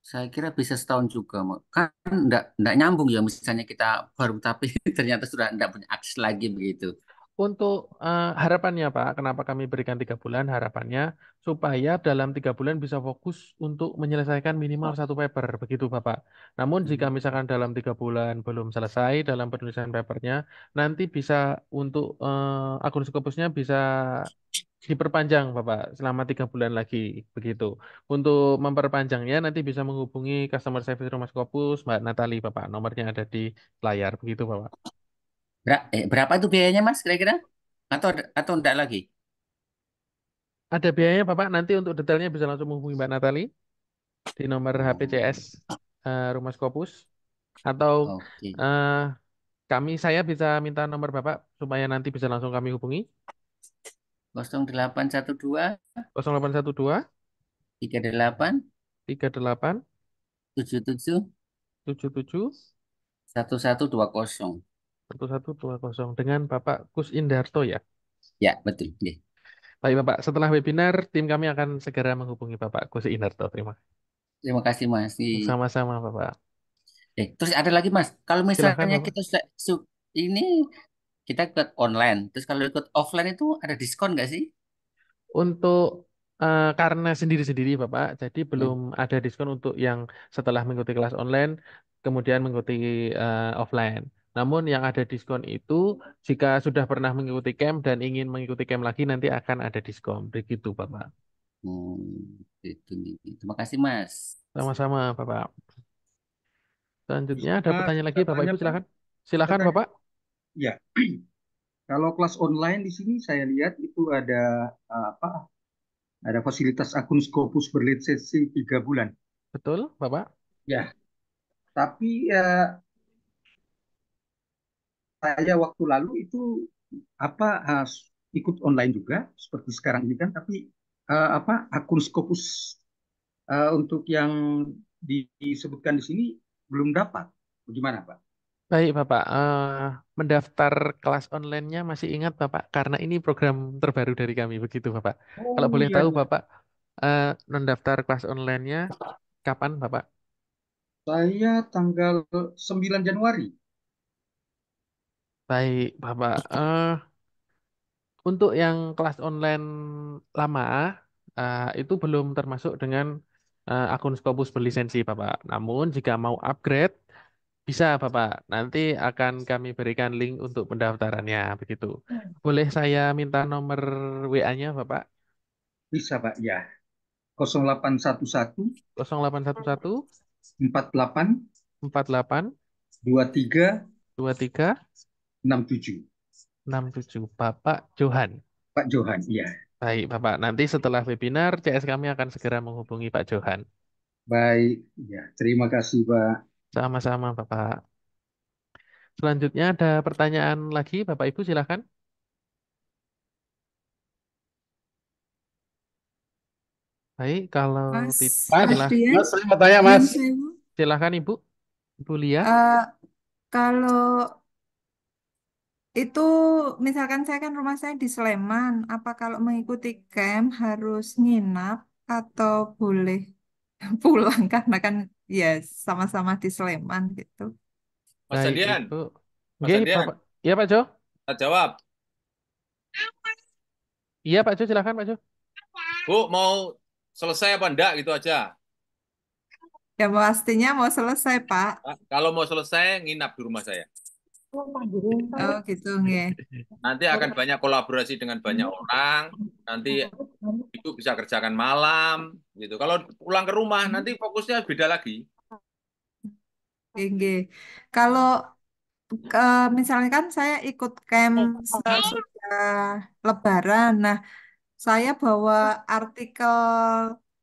Saya kira bisa setahun juga, kan enggak nyambung ya, misalnya kita baru tapi ternyata sudah enggak punya akses lagi begitu. Untuk harapannya Pak, kenapa kami berikan 3 bulan? Harapannya supaya dalam 3 bulan bisa fokus untuk menyelesaikan minimal satu paper, begitu Bapak. Namun jika misalkan dalam 3 bulan belum selesai dalam penulisan papernya, nanti bisa untuk akun Scopusnya bisa diperpanjang Bapak selama 3 bulan lagi, begitu. Untuk memperpanjangnya nanti bisa menghubungi customer service Rumah Scopus, Mbak Natali Bapak. Nomornya ada di layar, begitu Bapak. Berapa itu biayanya, Mas, kira-kira? Atau enggak lagi? Ada biayanya Bapak, nanti untuk detailnya bisa langsung menghubungi Mbak Natali di nomor HPCS Rumah Scopus atau Oke. saya bisa minta nomor Bapak supaya nanti bisa langsung kami hubungi 0812 0812 38 38 77 77 1120. 1120 dengan Bapak Kus Indarto ya. Ya, betul. Nggih. Baik Bapak, setelah webinar tim kami akan segera menghubungi Bapak Kus Indarto. Terima kasih, Mas. Sama-sama Bapak. Terus ada lagi, Mas. Kalau Silahkan misalnya Bapak. kita ini kita ikut online, terus kalau ikut offline itu ada diskon nggak sih? Untuk karena sendiri-sendiri Bapak, jadi belum ada diskon untuk yang setelah mengikuti kelas online, kemudian mengikuti offline. Namun yang ada diskon itu jika sudah pernah mengikuti camp dan ingin mengikuti camp lagi nanti akan ada diskon. Begitu Bapak. Itu nih. Terima kasih, Mas. Sama-sama Bapak. Selanjutnya ada Pak, pertanyaan lagi Bapak tanya, Ibu Pak. silakan. Silakan Apakah- Bapak. Ya, kalau kelas online di sini saya lihat itu ada apa? Ada fasilitas akun Scopus berlisensi 3 bulan. Betul, Bapak? Ya, tapi saya waktu lalu itu apa ikut online juga seperti sekarang ini kan, tapi akun Scopus untuk yang disebutkan di sini belum dapat. Bagaimana, Pak? Baik, Bapak. Mendaftar kelas online-nya masih ingat, Bapak? Karena ini program terbaru dari kami, begitu, Bapak. Kalau boleh iya, tahu, iya. Bapak, mendaftar kelas online-nya kapan, Bapak? Saya tanggal 9 Januari. Baik, Bapak. Untuk yang kelas online lama, itu belum termasuk dengan akun Scopus berlisensi, Bapak. Namun, jika mau upgrade, bisa, Bapak. Nanti akan kami berikan link untuk pendaftarannya, begitu. Boleh saya minta nomor WA-nya, Bapak? Bisa, Pak, ya. 0811 0811 48 48 23 23 67. 67. Bapak Johan. Pak Johan, iya. Baik, Bapak. Nanti setelah webinar, CS kami akan segera menghubungi Pak Johan. Baik, ya. Terima kasih, Pak. Sama-sama, Bapak. Selanjutnya ada pertanyaan lagi, Bapak Ibu silakan. Baik, kalau Mas silakan. Adrian, Mas, saya mau tanya, Mas. Silakan Ibu. Ibu Lia. Kalau itu misalkan saya kan rumah saya di Sleman, apa kalau mengikuti camp harus nginap atau boleh pulang karena kan ya sama-sama di Sleman gitu. Mas Baik, Adian, Ibu. Mas Oke, Adian, Bapak. Iya, Pak Jo. tak jawab. Iya, Pak Jo, silakan, Pak Jo. Bu, mau selesai apa enggak gitu aja? Ya pastinya mau selesai, Pak. Kalau mau selesai, nginap di rumah saya. Oh gitu, nggih. Nanti akan banyak kolaborasi dengan banyak orang. Nanti Ibu bisa kerjakan malam, gitu. Kalau pulang ke rumah, nanti fokusnya beda lagi. Nggih. Kalau misalnya kan saya ikut camp sesudah Lebaran. Nah, saya bawa artikel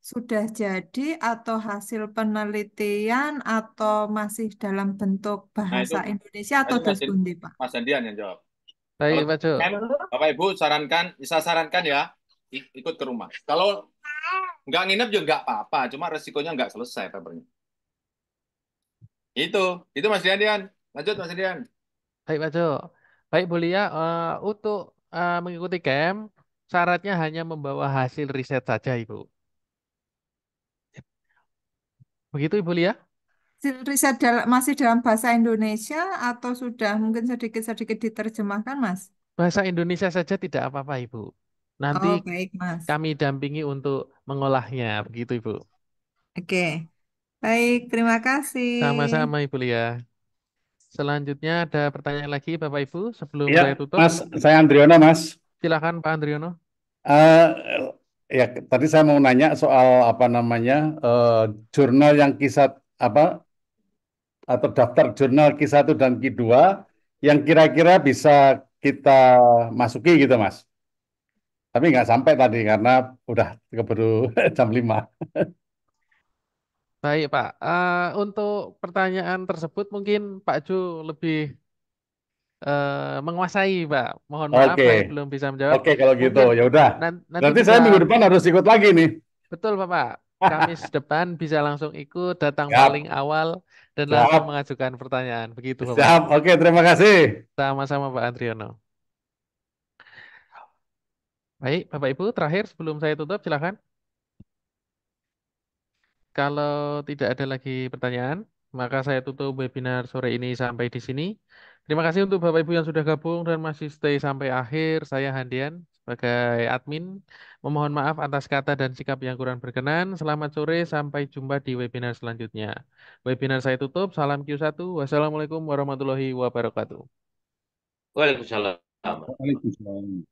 sudah jadi atau hasil penelitian atau masih dalam bentuk Nah, itu bahasa Indonesia atau Mas dos pundi, Pak? Mas Adian yang jawab. Baik, Kalau Pak Jo. kan, Bapak Ibu saya sarankan ya, ikut ke rumah. Kalau nggak nginep juga nggak apa-apa, cuma resikonya nggak selesai papernya. Itu Mas Dian. Lanjut Mas Dian. Baik, Pak Jo. Baik, Bu Lia, untuk mengikuti camp, syaratnya hanya membawa hasil riset saja, Ibu. Begitu, Ibu Lia? Hasil riset masih dalam bahasa Indonesia atau sudah mungkin sedikit-sedikit diterjemahkan, Mas? Bahasa Indonesia saja tidak apa-apa, Ibu. Nanti Oh, baik, Mas. kami dampingi untuk mengolahnya, begitu, Ibu. Oke, baik, terima kasih. Sama-sama, Ibu Lia. Selanjutnya ada pertanyaan lagi, Bapak Ibu, sebelum Iya, saya tutup. Mas, saya Andriono, Mas. Silakan, Pak Andriono. Eh, ya, tadi saya mau nanya soal apa namanya jurnal yang kisah apa atau daftar jurnal Q1 dan Q2 yang kira-kira bisa kita masuki gitu, Mas. Tapi nggak sampai tadi karena udah keburu jam 5. Baik, Pak. Untuk pertanyaan tersebut mungkin Pak Jo lebih menguasai, Pak. Mohon maaf, Oke. saya belum bisa menjawab. Oke, kalau gitu Mungkin ya udah. nanti Berarti bisa, saya minggu depan harus ikut lagi nih. betul, Bapak. Kamis depan bisa langsung ikut, datang Siap. paling awal, dan langsung Siap. mengajukan pertanyaan. Begitu, Bapak. Siap. Oke, terima kasih. Sama-sama, Pak Andriono. Baik, Bapak Ibu, terakhir sebelum saya tutup, silakan. Kalau tidak ada lagi pertanyaan, maka saya tutup webinar sore ini sampai di sini. Terima kasih untuk Bapak Ibu yang sudah gabung dan masih stay sampai akhir. Saya Handian sebagai admin. Memohon maaf atas kata dan sikap yang kurang berkenan. Selamat sore, sampai jumpa di webinar selanjutnya. Webinar saya tutup. Salam Q1. Wassalamualaikum warahmatullahi wabarakatuh. Waalaikumsalam. Waalaikumsalam.